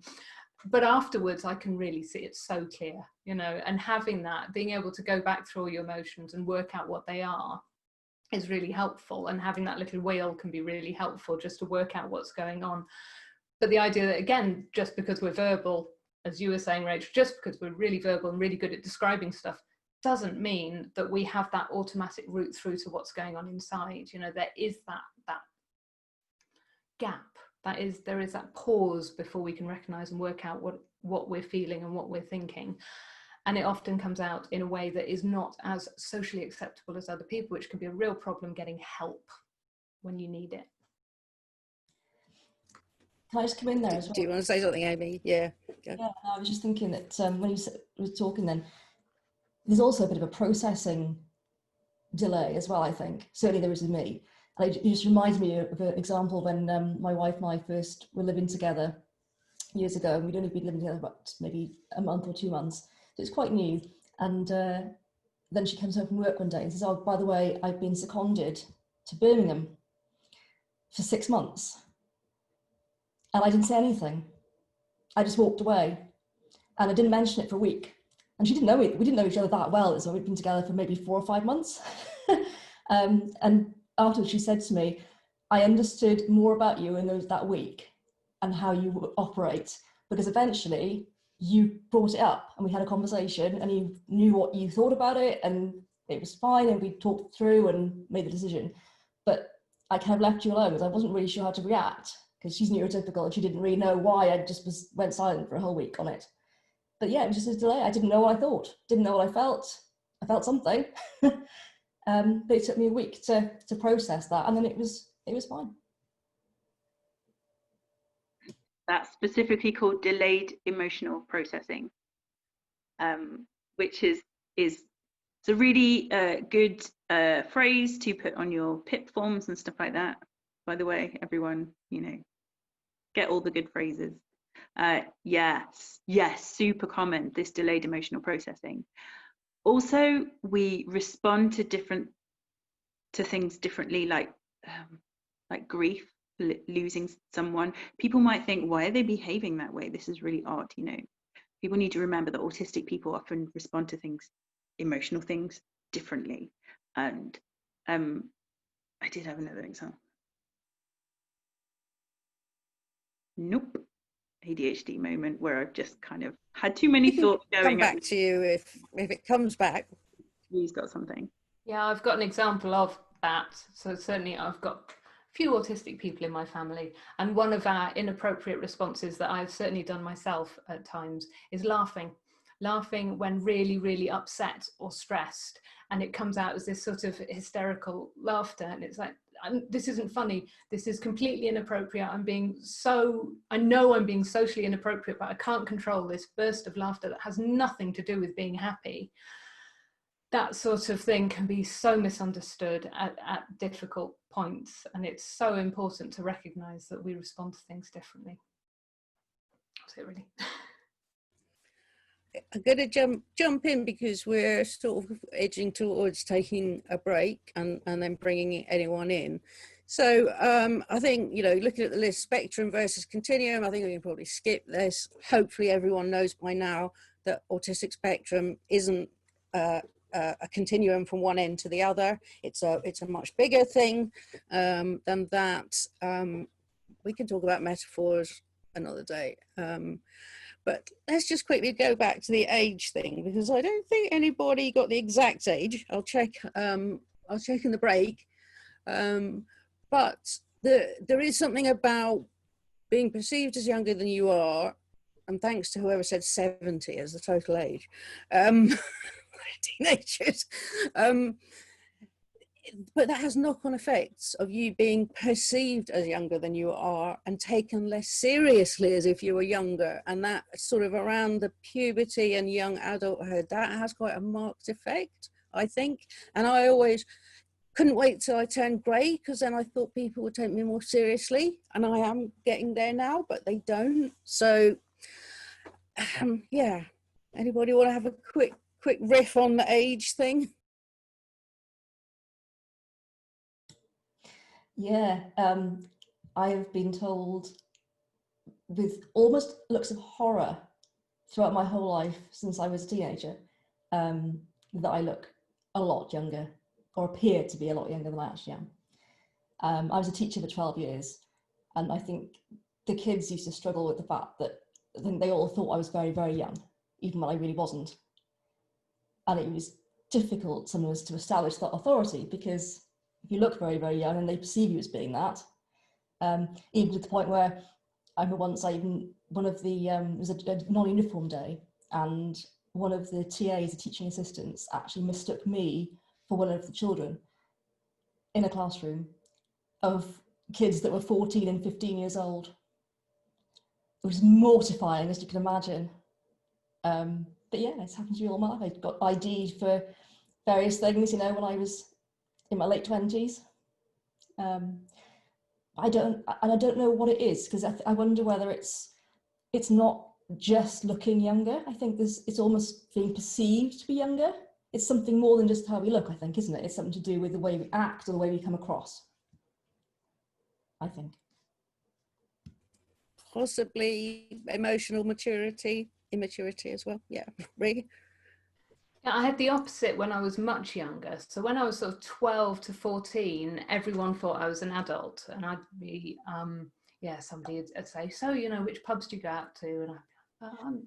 But afterwards, I can really see it so clear, you know, and having that, being able to go back through all your emotions and work out what they are is really helpful. And having that little wheel can be really helpful just to work out what's going on. But the idea that, again, just because we're verbal, as you were saying, Rachel, just because we're really verbal and really good at describing stuff, doesn't mean that we have that automatic route through to what's going on inside. You know, there is that gap. There is that pause before we can recognize and work out what we're feeling and what we're thinking. And it often comes out in a way that is not as socially acceptable as other people, which can be a real problem getting help when you need it. Can I just come in there as well? Do you want to say something, Amy? Yeah. Yeah, I was just thinking that when you were talking then, there's also a bit of a processing delay as well, I think. Certainly there is with me. And it just reminds me of an example when my wife and I first were living together years ago, and we'd only been living together about maybe a month or 2 months. So it's quite new. And then she comes home from work one day and says, oh, by the way, I've been seconded to Birmingham for 6 months. And I didn't say anything. I just walked away. And I didn't mention it for a week. And she didn't know it. We didn't know each other that well. So we'd been together for maybe 4 or 5 months. And afterwards she said to me, I understood more about you in that week and how you operate, because eventually you brought it up and we had a conversation and you knew what you thought about it and it was fine and we talked through and made the decision. But I kind of left you alone because I wasn't really sure how to react, because she's neurotypical and she didn't really know why. I just went silent for a whole week on it. But yeah, it was just a delay. I didn't know what I thought, didn't know what I felt. I felt something. But it took me a week to process that, and then it was fine. That's specifically called delayed emotional processing, which is it's a really good phrase to put on your PIP forms and stuff like that. By the way, everyone, you know, get all the good phrases. Yes, super common, this delayed emotional processing. Also, we respond to things differently, like grief, losing someone. People might think, why are they behaving that way? This is really odd, you know. People need to remember that autistic people often respond to things, emotional things, differently. And I did have another example. Nope. ADHD moment where I've just kind of had too many thoughts going. Come back to you if it comes back. He's got something. Yeah, I've got an example of that. So certainly I've got a few autistic people in my family, and one of our inappropriate responses that I've certainly done myself at times is laughing when really, really upset or stressed, and it comes out as this sort of hysterical laughter, and it's like, this isn't funny, this is completely inappropriate, I know I'm being socially inappropriate, but I can't control this burst of laughter that has nothing to do with being happy. That sort of thing can be so misunderstood at difficult points, and it's so important to recognize that we respond to things differently. That's it, really. I'm going to jump in because we're sort of edging towards taking a break and then bringing anyone in. So I think, you know, looking at the list, spectrum versus continuum, I think we can probably skip this. Hopefully everyone knows by now that autistic spectrum isn't a continuum from one end to the other. It's a much bigger thing than that. We can talk about metaphors another day. But let's just quickly go back to the age thing, because I don't think anybody got the exact age. I'll check in the break. But there is something about being perceived as younger than you are, and thanks to whoever said 70 as the total age, teenagers. But that has knock-on effects of you being perceived as younger than you are and taken less seriously as if you were younger. And that sort of around the puberty and young adulthood, that has quite a marked effect I think. And I always couldn't wait till I turned grey, because then I thought people would take me more seriously, and I am getting there now, but they don't. So yeah, anybody want to have a quick riff on the age thing? Yeah, I have been told with almost looks of horror throughout my whole life since I was a teenager, that I look a lot younger, or appear to be a lot younger than I actually am. I was a teacher for 12 years, and I think the kids used to struggle with the fact that I think they all thought I was very, very young, even when I really wasn't. And it was difficult sometimes to establish that authority, because if you look very, very young and they perceive you as being that, even to the point where I remember once one of the, it was a non-uniform day, and one of the TAs, the teaching assistants, actually mistook me for one of the children in a classroom of kids that were 14 and 15 years old. It was mortifying, as you can imagine. But yeah, it's happened to me all my life. I got ID'd for various things, you know, when I was in my late 20s. I don't know what it is, because I wonder whether it's not just looking younger. I think it's almost being perceived to be younger. It's something more than just how we look, I think, isn't it? It's something to do with the way we act or the way we come across, I think. Possibly emotional maturity, immaturity as well. Yeah, Rig? Yeah, I had the opposite when I was much younger. So when I was sort of 12 to 14, everyone thought I was an adult, and I'd be, yeah, somebody would say, so, you know, which pubs do you go out to? And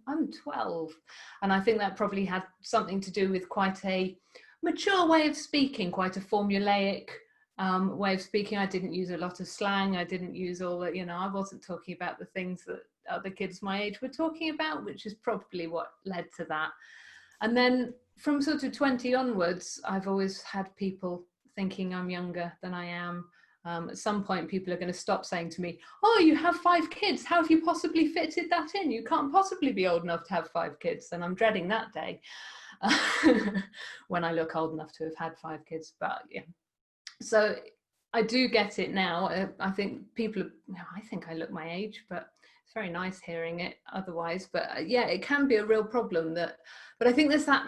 I'm 12. And I think that probably had something to do with quite a mature way of speaking, quite a formulaic way of speaking. I didn't use a lot of slang. I didn't use all that, you know, I wasn't talking about the things that other kids my age were talking about, which is probably what led to that. And then from sort of 20 onwards, I've always had people thinking I'm younger than I am. At some point, people are going to stop saying to me, oh, you have 5 kids. How have you possibly fitted that in? You can't possibly be old enough to have 5 kids. And I'm dreading that day when I look old enough to have had 5 kids. But yeah, so I do get it now. I think people, I think I look my age, but it's very nice hearing it otherwise. But yeah, it can be a real problem but I think there's that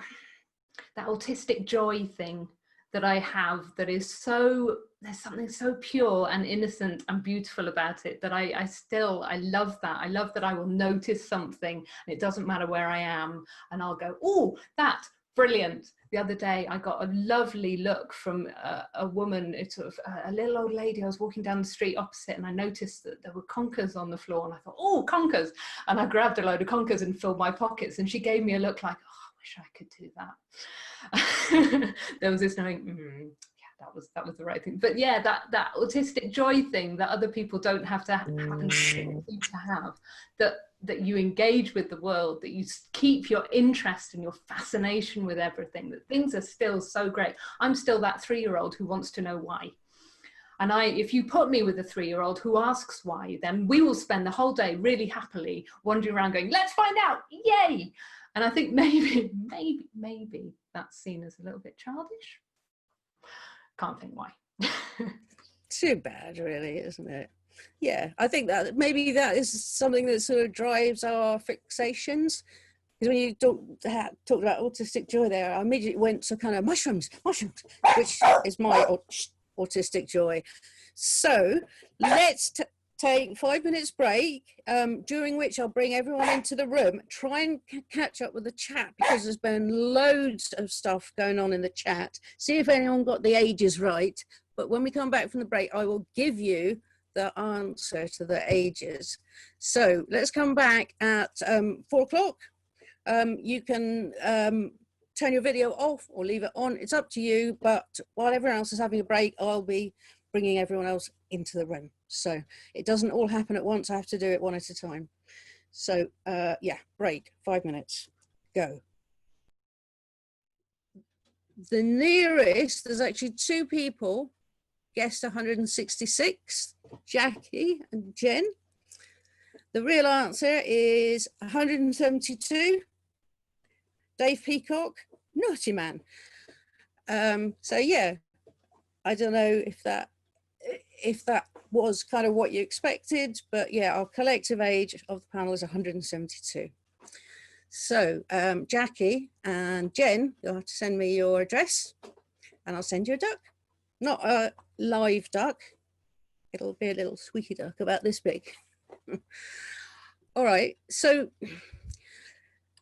autistic joy thing that I have that is there's something so pure and innocent and beautiful about it that I love that. I love that I will notice something and it doesn't matter where I am, and I'll go, oh, that's brilliant. The other day I got a lovely look from a woman, it's sort of a little old lady. I was walking down the street opposite and I noticed that there were conkers on the floor, and I thought, oh, conkers, and I grabbed a load of conkers and filled my pockets, and she gave me a look like, oh, I wish I could do that. There was this knowing, yeah, that was the right thing. But yeah, that autistic joy thing that other people don't have to have, that you engage with the world, that you keep your interest and your fascination with everything, that things are still so great. I'm still that 3-year-old who wants to know why. And if you put me with a 3-year-old who asks why, then we will spend the whole day really happily wandering around going, let's find out, yay. And I think maybe that's seen as a little bit childish. Can't think why. Too bad, really, isn't it? Yeah, I think that maybe that is something that sort of drives our fixations. Because when you talked about autistic joy there, I immediately went to kind of mushrooms, which is my autistic joy. So let's take 5 minutes break, during which I'll bring everyone into the room, try and catch up with the chat, because there's been loads of stuff going on in the chat. See if anyone got the ages right. But when we come back from the break, I will give you the answer to the ages. So let's come back at 4 o'clock. You can turn your video off or leave it on. It's up to you. But while everyone else is having a break, I'll be bringing everyone else into the room. So it doesn't all happen at once. I have to do it one at a time. So yeah, break, 5 minutes, go. The nearest, there's actually 2 people, guessed 166, Jackie and Jen. The real answer is 172, Dave Peacock, naughty man. So yeah, I don't know if that was kind of what you expected, but yeah, our collective age of the panel is 172. So Jackie and Jen, you'll have to send me your address and I'll send you a duck. Not a live duck. It'll be a little squeaky duck about this big. All right, so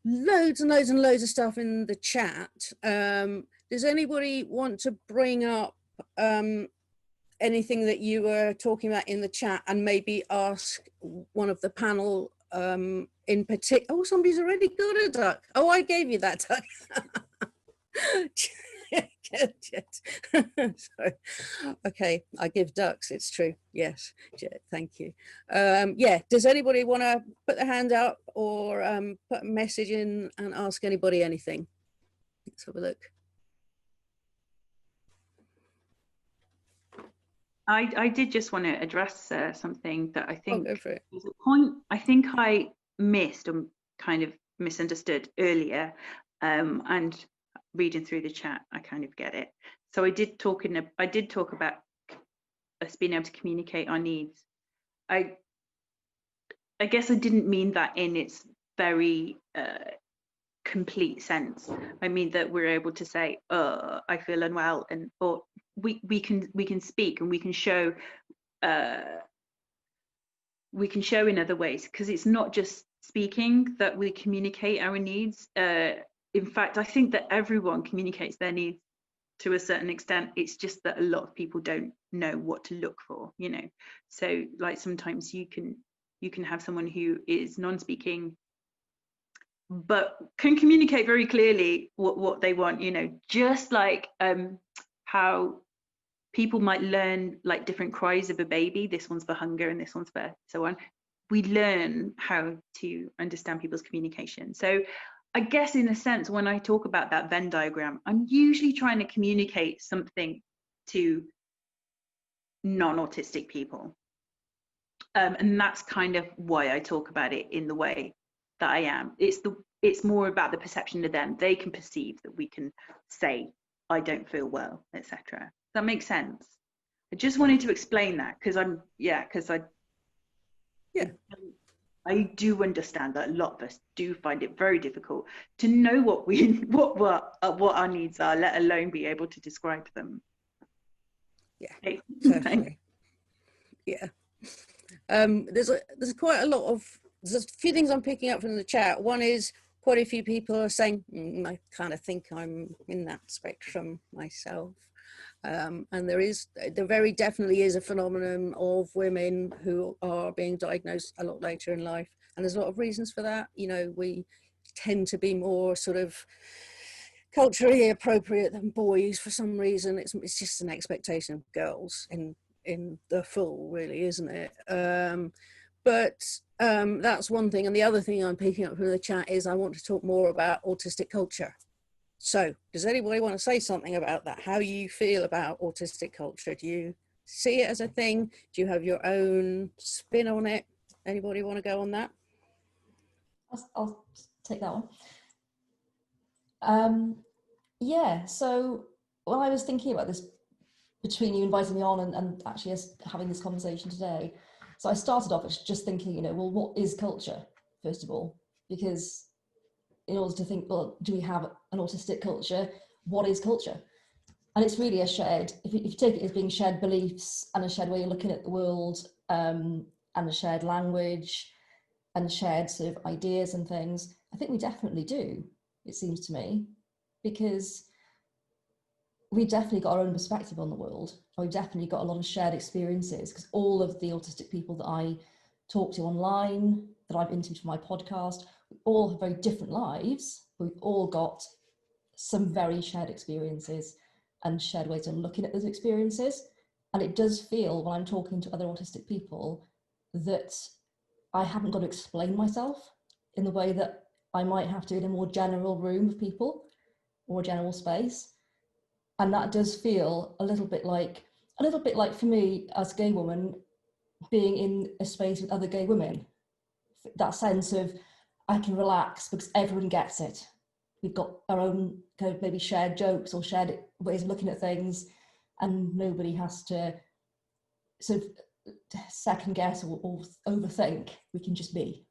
loads and loads and loads of stuff in the chat. Does anybody want to bring up anything that you were talking about in the chat and maybe ask one of the panel in particular? Oh, somebody's already got a duck. Oh, I gave you that duck. Sorry. Okay, I give ducks, it's true. Yes, thank you. Yeah, does anybody want to put their hand up or put a message in and ask anybody anything? Let's have a look. I did just want to address something that I think go for it. was a point I think I missed and kind of misunderstood earlier, and reading through the chat, I kind of get it. So I did talk about us being able to communicate our needs. I guess I didn't mean that in its very complete sense. I mean that we're able to say, I feel unwell, and or we can speak and we can show in other ways, because it's not just speaking that we communicate our needs. In fact, I think that everyone communicates their needs to a certain extent. It's just that a lot of people don't know what to look for, you know. So like sometimes you can have someone who is non-speaking but can communicate very clearly what they want, you know, just like how people might learn like different cries of a baby. This one's for hunger and this one's for so on. We learn how to understand people's communication. So I guess in a sense, when I talk about that Venn diagram, I'm usually trying to communicate something to non-autistic people. And that's kind of why I talk about it in the way that I am. It's more about the perception of them. They can perceive that we can say, I don't feel well, etc. Does that make sense? I just wanted to explain that because I do understand that a lot of us do find it very difficult to know what our needs are, let alone be able to describe them. Yeah, okay. Certainly. Yeah. There's quite a lot of, there's a few things I'm picking up from the chat. One is quite a few people are saying, I kind of think I'm in that spectrum myself. And there very definitely is a phenomenon of women who are being diagnosed a lot later in life. And there's a lot of reasons for that. You know, we tend to be more sort of culturally appropriate than boys for some reason. It's just an expectation of girls in the full, really, isn't it? But that's one thing. And the other thing I'm picking up from the chat is I want to talk more about autistic culture. So does anybody want to say something about that? How you feel about autistic culture? Do you see it as a thing? Do you have your own spin on it? Anybody want to go on that? I'll take that one. Yeah, so when I was thinking about this, between you inviting me on and actually us having this conversation today, so I started off just thinking, you know, well, what is culture, first of all? Because in order to think, well, do we have an autistic culture? What is culture? And it's really a shared, if you take it as being shared beliefs and a shared way of looking at the world, and a shared language and shared sort of ideas and things, I think we definitely do, it seems to me, because we definitely got our own perspective on the world. We've definitely got a lot of shared experiences, because all of the autistic people that I talk to online, that I've interviewed for my podcast, we all have very different lives, but we've all got some very shared experiences and shared ways of looking at those experiences. And it does feel, when I'm talking to other autistic people, that I haven't got to explain myself in the way that I might have to in a more general room of people or a general space. And that does feel a little bit like for me as a gay woman, being in a space with other gay women, that sense of I can relax because everyone gets it. we've got our own kind of maybe shared jokes or shared ways of looking at things, and nobody has to sort of second guess or overthink. We can just be.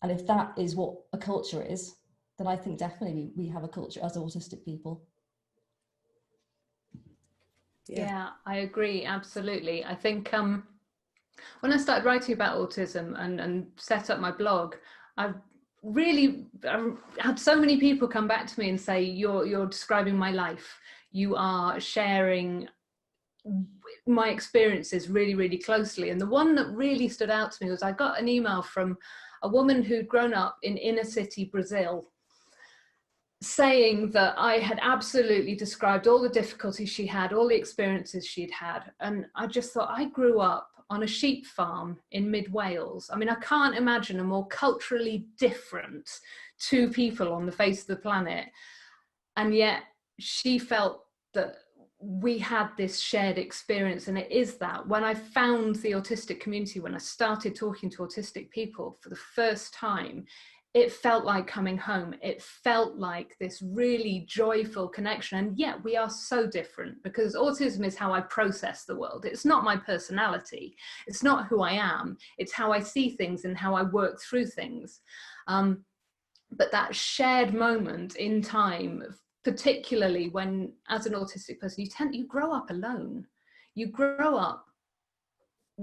And if that is what a culture is, then I think definitely we have a culture as autistic people. Yeah, I agree, absolutely. I think when I started writing about autism and set up my blog, I've really had so many people come back to me and say, you're describing my life. You are sharing my experiences really, really closely. And the one that really stood out to me was I got an email from a woman who'd grown up in inner city Brazil, saying that I had absolutely described all the difficulties she had, all the experiences she'd had. And I just thought, I grew up on a sheep farm in mid Wales. I mean, I can't imagine a more culturally different two people on the face of the planet. And yet she felt that we had this shared experience. And it is that when I found the autistic community, when I started talking to autistic people for the first time, it felt like coming home. It felt like this really joyful connection. And yet we are so different, because autism is how I process the world. It's not my personality. It's not who I am. It's how I see things and how I work through things. But that shared moment in time, particularly when, as an autistic person, you grow up alone. You grow up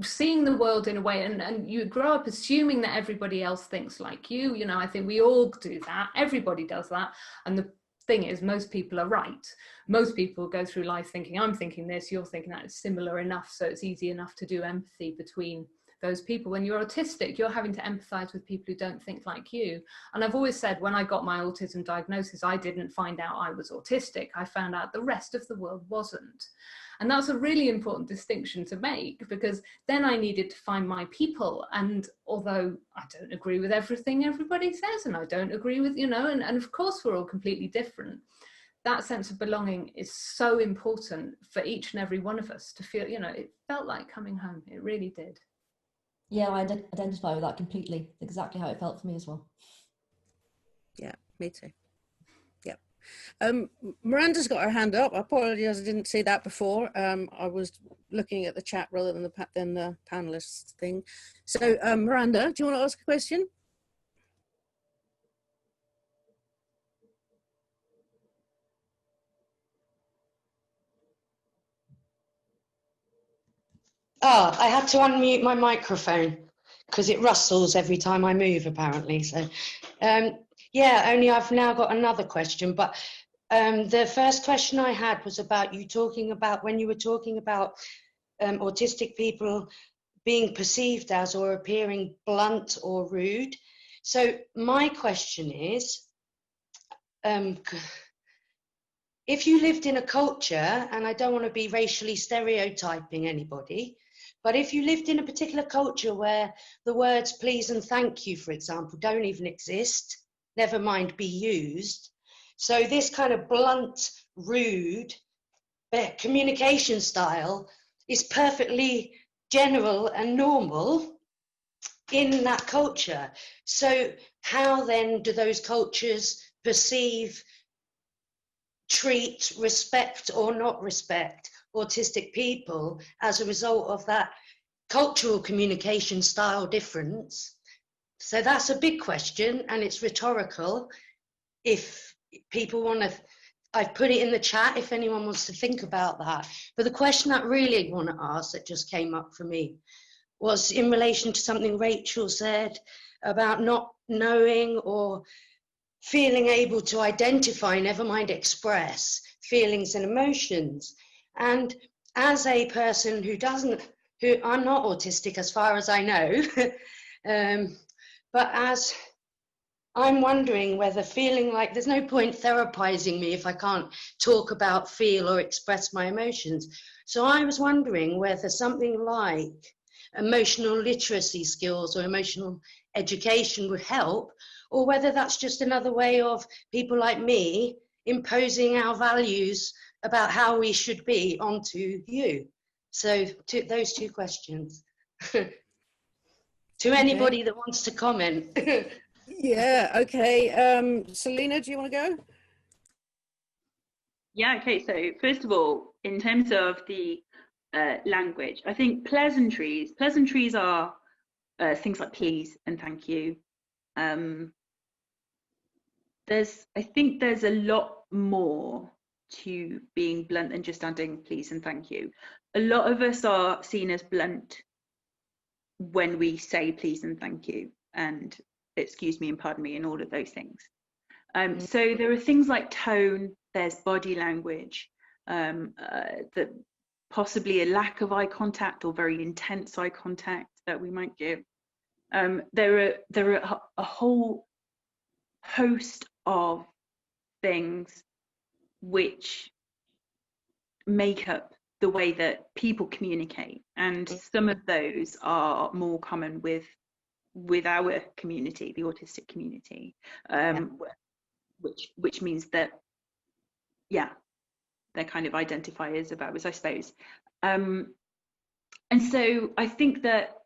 seeing the world in a way, and you grow up assuming that everybody else thinks like you. You know, I think we all do that. Everybody does that. And the thing is, most people are right. Most people go through life thinking, I'm thinking this, you're thinking that. It's similar enough, so it's easy enough to do empathy between those people. When you're autistic, you're having to empathize with people who don't think like you. And I've always said, when I got my autism diagnosis, I didn't find out I was autistic. I found out the rest of the world wasn't. And that's a really important distinction to make, because then I needed to find my people. And although I don't agree with everything everybody says, and I don't agree with, you know, and of course we're all completely different, that sense of belonging is so important for each and every one of us to feel, you know, it felt like coming home. It really did. Yeah, I identify with that completely. Exactly how it felt for me as well. Yeah, me too. Yeah. Miranda's got her hand up. I apologize, I didn't see that before. I was looking at the chat rather than the panelists thing. So Miranda, do you want to ask a question? Oh, I had to unmute my microphone because it rustles every time I move, apparently. So, yeah, only I've now got another question. But the first question I had was about you talking about, when you were talking about autistic people being perceived as or appearing blunt or rude. So my question is, if you lived in a culture, and I don't want to be racially stereotyping anybody, but if you lived in a particular culture where the words please and thank you, for example, don't even exist, never mind be used, so this kind of blunt, rude communication style is perfectly general and normal in that culture. So how then do those cultures perceive, treat, respect or not respect autistic people as a result of that cultural communication style difference? So that's a big question, and it's rhetorical. If people want to, I've put it in the chat if anyone wants to think about that. But the question that really I want to ask, that just came up for me, was in relation to something Rachel said about not knowing or feeling able to identify, never mind express, feelings and emotions. And as a person who I'm not autistic as far as I know, but as I'm wondering whether feeling like there's no point therapizing me if I can't talk about, feel or express my emotions. So I was wondering whether something like emotional literacy skills or emotional education would help, or whether that's just another way of people like me imposing our values about how we should be onto you. So those two questions. To anybody that wants to comment. Yeah, okay. Selena, do you want to go? Yeah, okay. So first of all, in terms of the language, I think pleasantries are things like please and thank you. I think there's a lot more to being blunt than just adding please and thank you. A lot of us are seen as blunt when we say please and thank you and excuse me and pardon me and all of those things. So there are things like tone, there's body language, that possibly a lack of eye contact or very intense eye contact that we might give. There are a whole host of things which make up the way that people communicate, and some of those are more common with our community, the autistic community, which means that they're kind of identifiers of ours, I suppose. And so I think that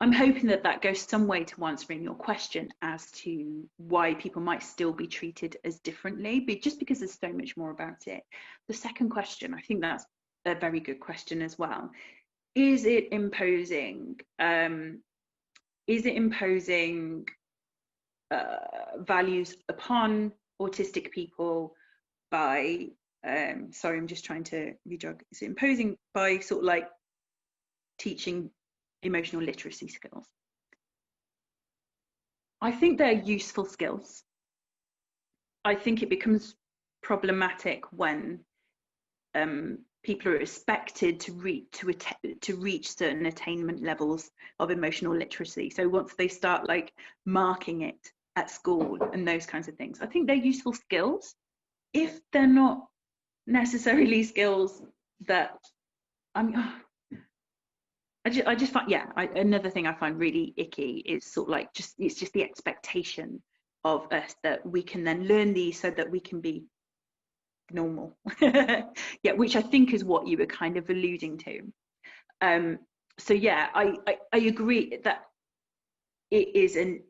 I'm hoping that that goes some way to answering your question as to why people might still be treated as differently, but just because there's so much more about it. The second question, I think that's a very good question as well. Is it imposing values upon autistic people by, sorry, I'm just trying to rejog. Is it imposing by sort of like teaching emotional literacy skills? I think they're useful skills. I think it becomes problematic when people are expected to reach certain attainment levels of emotional literacy. So once they start like marking it at school and those kinds of things, I think they're useful skills. If they're not necessarily skills that I just find, another thing I find really icky is sort of like it's just the expectation of us that we can then learn these so that we can be normal. Yeah, which I think is what you were kind of alluding to. So yeah, I agree that it is a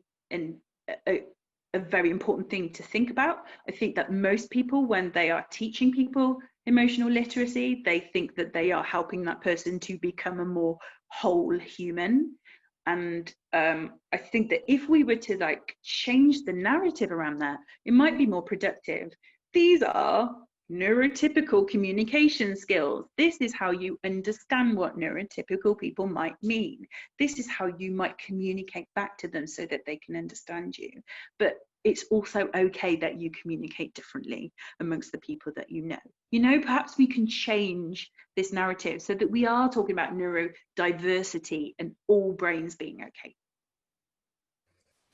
very important thing to think about. I think that most people, when they are teaching people emotional literacy, they think that they are helping that person to become a more whole human. And I think that if we were to like change the narrative around that, it might be more productive. These are neurotypical communication skills. This is how you understand what neurotypical people might mean. This is how you might communicate back to them so that they can understand you. But it's also okay that you communicate differently amongst the people that you know. You know, perhaps we can change this narrative so that we are talking about neurodiversity and all brains being okay.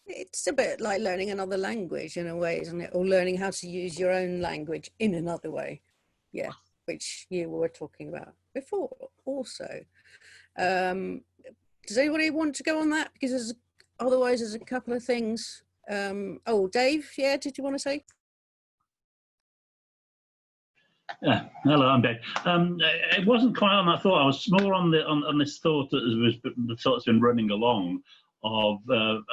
It's a bit like learning another language in a way, isn't it? Or learning how to use your own language in another way. Yeah, which you were talking about before also. Does anybody want to go on that? Because otherwise there's a couple of things. Oh, Dave, yeah, did you want to say? Yeah, hello, I'm Dave. It wasn't quite on that thought. I was more on this thought that the thought's been running along of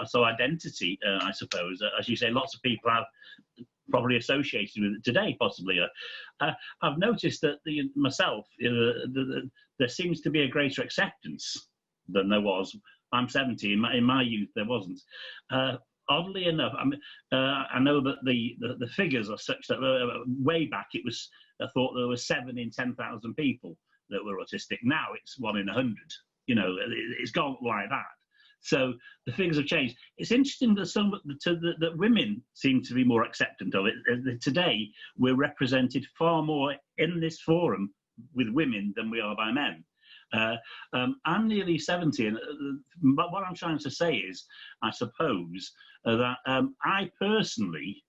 so identity, I suppose. As you say, lots of people have probably associated with it today, possibly. I've noticed that myself, there seems to be a greater acceptance than there was. I'm 70. In my youth, there wasn't. Oddly enough, I know that the figures are such that way back it was. I thought there were 7 in 10,000 people that were autistic. Now it's 1 in 100. You know, it's gone like that. So the figures have changed. It's interesting that that women seem to be more acceptant of it. Today, we're represented far more in this forum with women than we are by men. I'm nearly 70, and what I'm trying to say is, I suppose, that I personally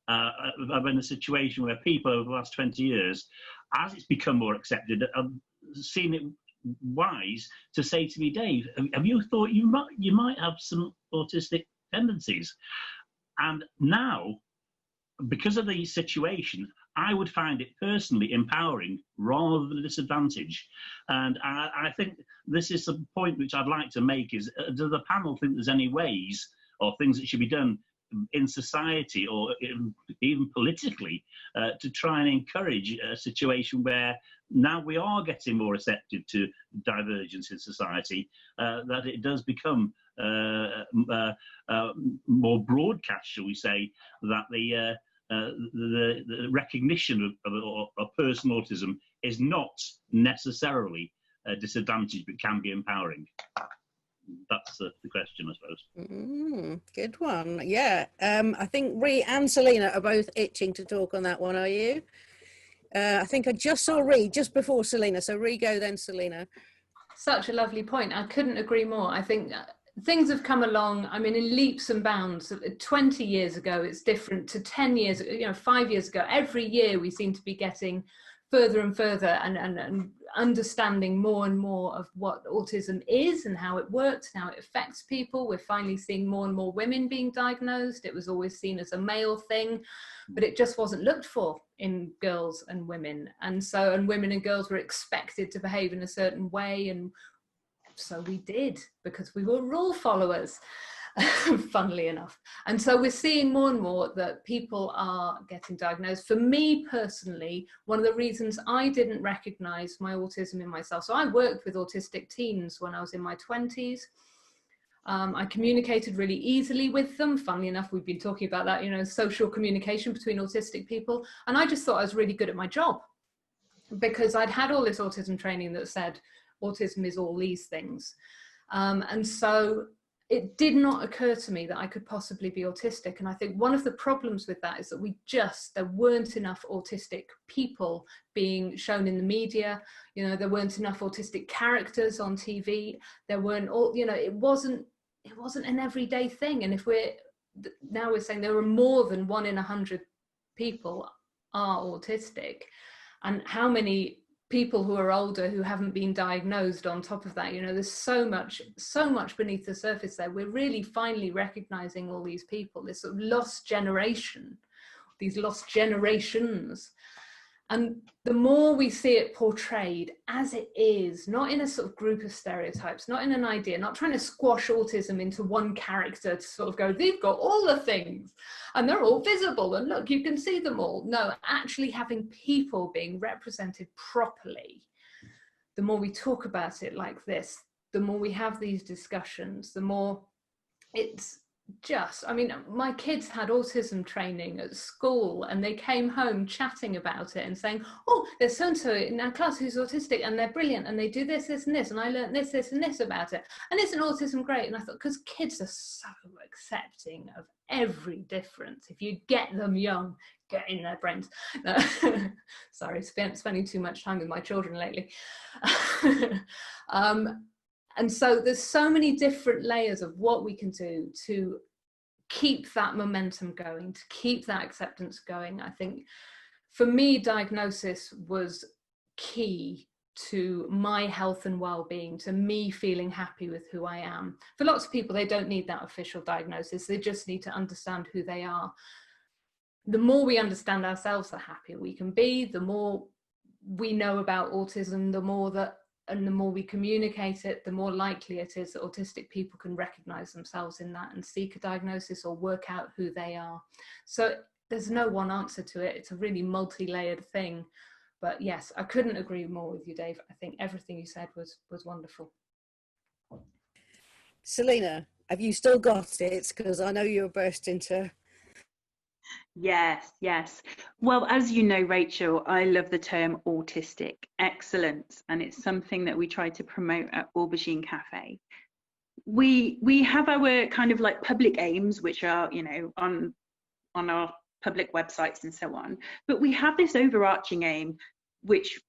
I've been in a situation where people over the last 20 years, as it's become more accepted, have seen it wise to say to me, Dave, have you thought you might have some autistic tendencies? And now, because of the situation, I would find it personally empowering rather than a disadvantage. And I think this is the point which I'd like to make is, do the panel think there's any ways or things that should be done in society or even politically to try and encourage a situation where now we are getting more receptive to divergence in society, that it does become more broadcast, shall we say, that the recognition of personal autism is not necessarily a disadvantage, but can be empowering. That's the question, I suppose. Good one. Yeah, I think Ree and Selena are both itching to talk on that one. Are you? I think I just saw Ree just before Selena. So Ree, go then Selena. Such a lovely point. I couldn't agree more. I think things have come along, I mean, in leaps and bounds. 20 years ago, it's different to 10 years, 5 years ago. Every year we seem to be getting further and further and understanding more and more of what autism is and how it works and how it affects people. We're finally seeing more and more women being diagnosed. It was always seen as a male thing, but it just wasn't looked for in girls and women. And women and girls were expected to behave in a certain way, and so we did, because we were rule followers. Funnily enough. And so we're seeing more and more that people are getting diagnosed. For me personally, one of the reasons I didn't recognize my autism in myself, so I worked with autistic teens when I was in my 20s. I communicated really easily with them. Funnily enough, we've been talking about that, social communication between autistic people. And I just thought I was really good at my job because I'd had all this autism training that said autism is all these things. And so it did not occur to me that I could possibly be autistic. And I think one of the problems with that is that there weren't enough autistic people being shown in the media. There weren't enough autistic characters on TV. There weren't all, it wasn't an everyday thing. And if we're saying there are more than 1 in 100 people are autistic, and how many people who are older who haven't been diagnosed on top of that, there's so much beneath the surface there. We're really finally recognizing all these people, this sort of lost generation, these lost generations. And the more we see it portrayed as it is, not in a sort of group of stereotypes, not in an idea, not trying to squash autism into one character to sort of go, they've got all the things and they're all visible and look, you can see them all. No, actually having people being represented properly. The more we talk about it like this, the more we have these discussions, the more it's my kids had autism training at school and they came home chatting about it and saying, oh, there's so-and-so in our class who's autistic and they're brilliant and they do this, this and this, and I learned this, this and this about it. And isn't autism great? And I thought, because kids are so accepting of every difference. If you get them young, get in their brains. Sorry, spending too much time with my children lately. And so there's so many different layers of what we can do to keep that momentum going, to keep that acceptance going. I think for me, diagnosis was key to my health and well-being, to me feeling happy with who I am. For lots of people, they don't need that official diagnosis. They just need to understand who they are. The more we understand ourselves, the happier we can be. The more we know about autism, the more we communicate it, the more likely it is that autistic people can recognize themselves in that and seek a diagnosis or work out who they are. So there's no one answer to it. It's a really multi-layered thing. But yes, I couldn't agree more with you, Dave. I think everything you said was wonderful. Selena, have you still got it? Because I know you're burst into... Yes. Well, as you know, Rachel, I love the term autistic excellence, and it's something that we try to promote at Aubergine Cafe. We have our kind of like public aims, which are, on our public websites and so on, but we have this overarching aim, which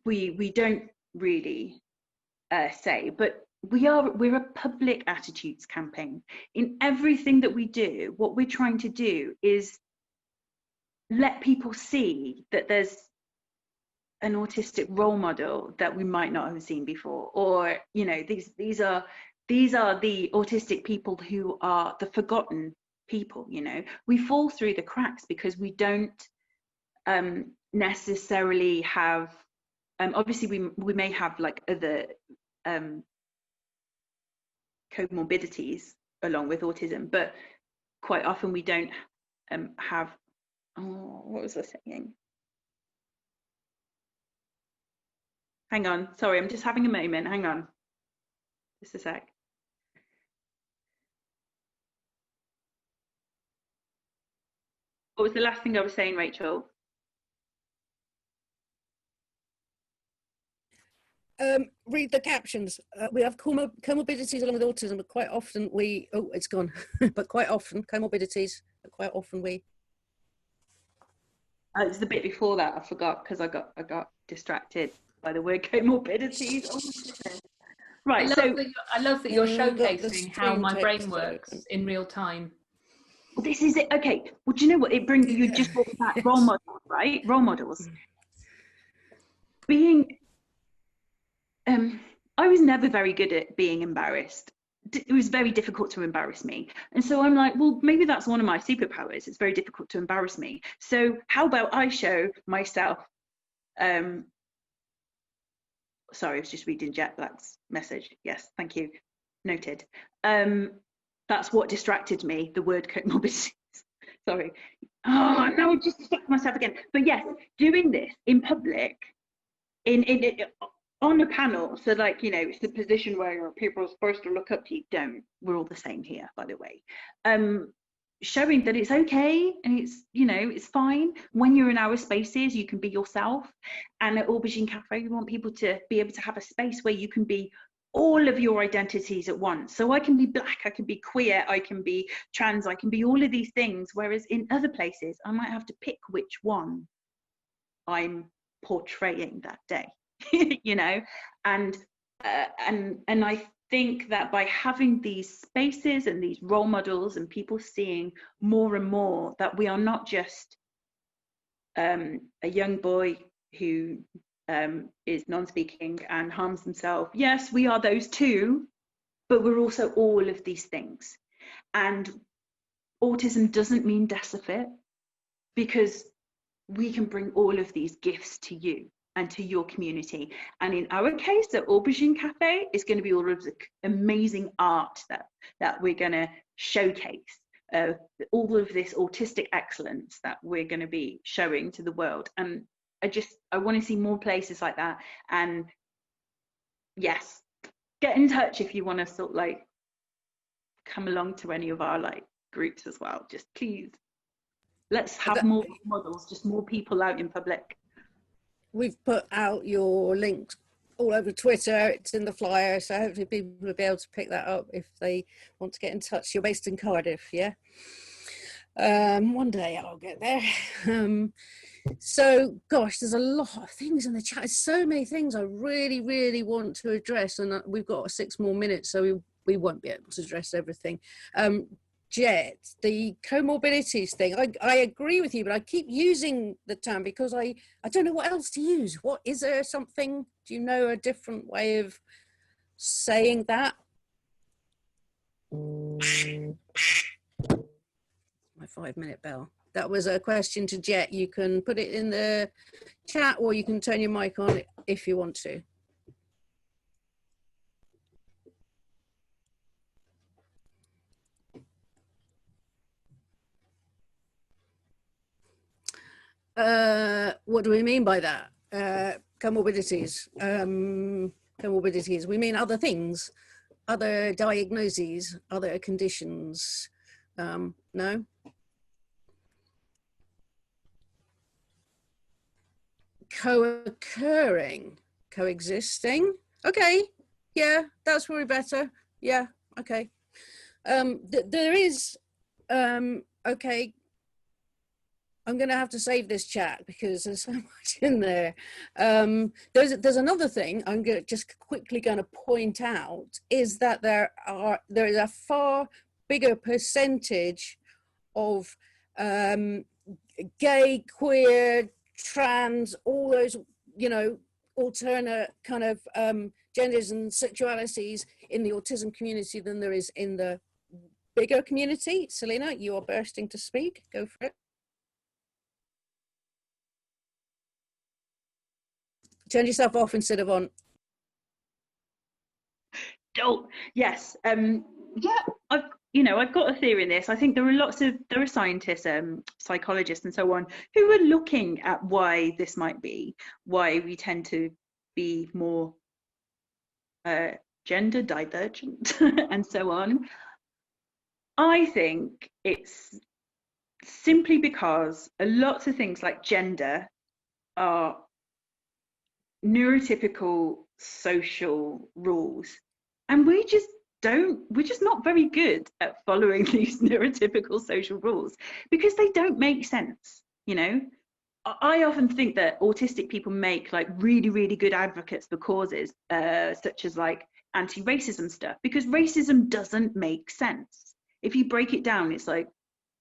we don't really say, but we're a public attitudes campaign. In everything that we do, what we're trying to do is let people see that there's an autistic role model that we might not have seen before, or these are the autistic people who are the forgotten people. We fall through the cracks because we don't necessarily have, obviously we may have like other comorbidities along with autism, but quite often we don't have, oh, what was I saying? Hang on, sorry, I'm just having a moment, hang on, just a sec. What was the last thing I was saying, Rachel? Read the captions. We have comorbidities along with autism, but quite often we, oh, it's gone, but quite often, comorbidities, but quite often we. It's the bit before that, I forgot, because I got distracted by the word comorbidities. Oh my goodness. Right, I love that you're the showcasing how my brain text works in real time. Well, this is it. Okay, well, do you know what it brings? You just talked about Yes. role models, right? Role models. Being, I was never very good at being embarrassed. It was very difficult to embarrass me. And so I'm like, well, maybe that's one of my superpowers. It's very difficult to embarrass me. So how about I show myself, sorry, I was just reading Jet Black's message. Yes, thank you. Noted. That's what distracted me, the word comorbidities. Sorry. Oh, no, I just distracted myself again. But yes, doing this in public, on a panel, so like, you know, it's the position where people are supposed to look up to you. Don't. We're all the same here, by the way. Showing that it's okay and it's, you know, it's fine. When you're in our spaces, you can be yourself. And at Aubergine Cafe, we want people to be able to have a space where you can be all of your identities at once. So I can be Black, I can be queer, I can be trans, I can be all of these things. Whereas in other places, I might have to pick which one I'm portraying that day, you know. And I think that by having these spaces and these role models and people seeing more and more that we are not just a young boy who is non-speaking and harms himself. Yes, we are those too, but we're also all of these things. And autism doesn't mean decipit, because we can bring all of these gifts to you and to your community. And in our case, at Aubergine Cafe, is going to be all of the amazing art that we're going to showcase, all of this autistic excellence that we're going to be showing to the world. And I want to see more places like that. And yes, get in touch if you want to sort of like come along to any of our like groups as well. Just please, let's have more models, just more people out in public. We've put out your links all over Twitter. It's in the flyer, so hopefully people will be able to pick that up if they want to get in touch. You're based in Cardiff, yeah? One day I'll get there. So gosh, there's a lot of things in the chat. There's so many things I really want to address, and we've got 6 more minutes, so we won't be able to address everything. Jet, the comorbidities thing, I agree with you, but I keep using the term because I don't know what else to use. What is there something, do you know a different way of saying that? My 5-minute bell. That was a question to Jet. You can put it in the chat or you can turn your mic on if you want to. What do we mean by that? Comorbidities. Comorbidities. We mean other things, other diagnoses, other conditions. No? Co-occurring, coexisting. Okay, yeah, that's probably better. Yeah, okay. There is, okay, I'm going to have to save this chat because there's so much in there. There's another thing I'm just quickly going to point out is that there is a far bigger percentage of gay, queer, trans, all those, you know, alternate kind of genders and sexualities in the autism community than there is in the bigger community. Selena, you are bursting to speak. Go for it. Turn yourself off instead of on. Oh, yes. Yeah, I've got a theory in this. I think there are scientists, psychologists and so on, who are looking at why this might be, why we tend to be more gender divergent and so on. I think it's simply because a lot of things like gender are neurotypical social rules, and we're just not very good at following these neurotypical social rules because they don't make sense. I often think that autistic people make like really, really good advocates for causes such as like anti-racism stuff, because racism doesn't make sense. If you break it down, it's like,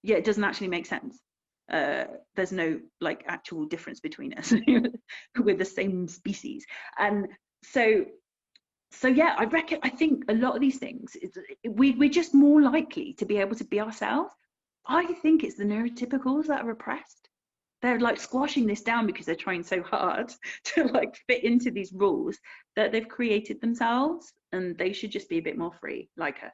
yeah, it doesn't actually make sense. There's no like actual difference between us. We're the same species. And so yeah, I think a lot of these things, we're just more likely to be able to be ourselves. I think it's the neurotypicals that are repressed. They're like squashing this down because they're trying so hard to like fit into these rules that they've created themselves, and they should just be a bit more free, like us.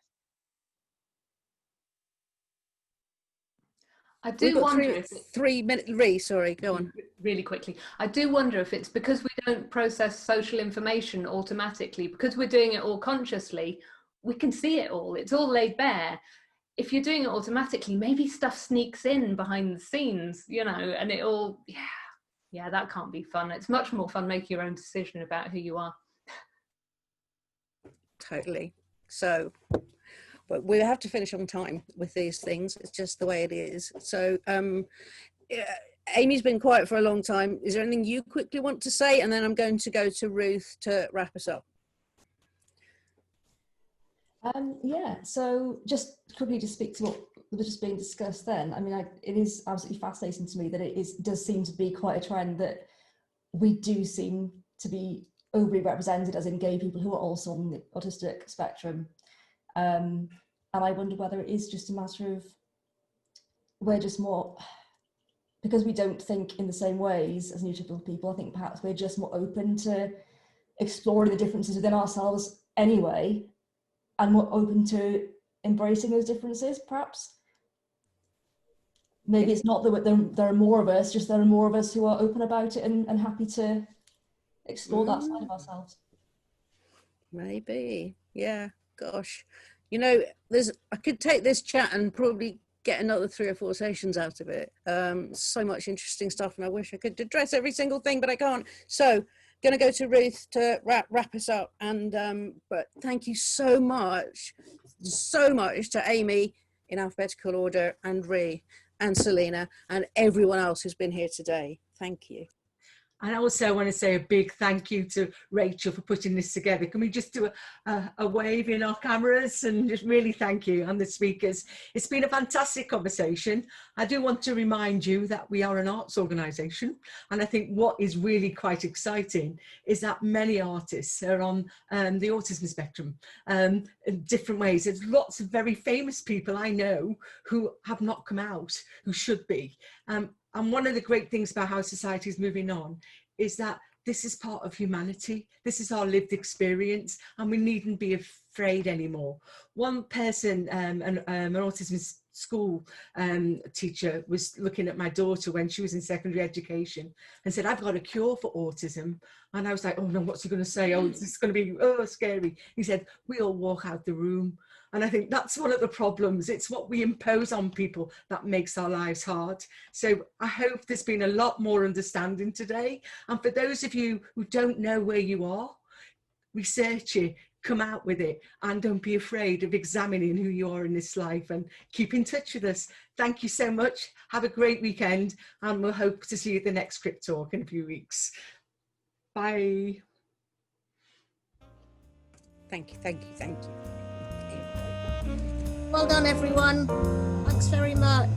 I do wonder if 3 minutes. Ree, sorry, go on. Really quickly. I do wonder if it's because we don't process social information automatically, because we're doing it all consciously, we can see it all. It's all laid bare. If you're doing it automatically, maybe stuff sneaks in behind the scenes, and it all, yeah, that can't be fun. It's much more fun making your own decision about who you are. Totally. So, but we have to finish on time with these things. It's just the way it is. So, Amy's been quiet for a long time. Is there anything you quickly want to say? And then I'm going to go to Ruth to wrap us up. Yeah, so just quickly to speak to what was just being discussed then. I mean, it is absolutely fascinating to me that does seem to be quite a trend that we do seem to be overly represented as in gay people who are also on the autistic spectrum. And I wonder whether it is just a matter of we're just more, because we don't think in the same ways as neurotypical people, I think perhaps we're just more open to exploring the differences within ourselves anyway, and more open to embracing those differences, perhaps. Maybe it's not that there are more of us, just there are more of us who are open about it and happy to explore that side of ourselves. Maybe, yeah, gosh. I could take this chat and probably get another 3 or 4 sessions out of it. So much interesting stuff, and I wish I could address every single thing, but I can't. So going to go to Ruth to wrap us up, and but thank you so much to Amy in alphabetical order, and Ree and Selena and everyone else who's been here today. Thank you. And I also want to say a big thank you to Rachel for putting this together. Can we just do a wave in our cameras and just really thank you and the speakers. It's been a fantastic conversation. I do want to remind you that we are an arts organisation, and I think what is really quite exciting is that many artists are on the autism spectrum in different ways. There's lots of very famous people I know who have not come out, who should be. And one of the great things about how society is moving on is that this is part of humanity. This is our lived experience, and we needn't be afraid anymore. One person, an autism school teacher, was looking at my daughter when she was in secondary education and said, "I've got a cure for autism." And I was like, "Oh no, what's he going to say? Oh, this is going to be scary." He said, "We all walk out the room." And I think that's one of the problems. It's what we impose on people that makes our lives hard. So I hope there's been a lot more understanding today. And for those of you who don't know where you are, research it, come out with it, and don't be afraid of examining who you are in this life, and keep in touch with us. Thank you so much. Have a great weekend, and we'll hope to see you at the next Crip Talk in a few weeks. Bye. Thank you. Well done, everyone. Thanks very much.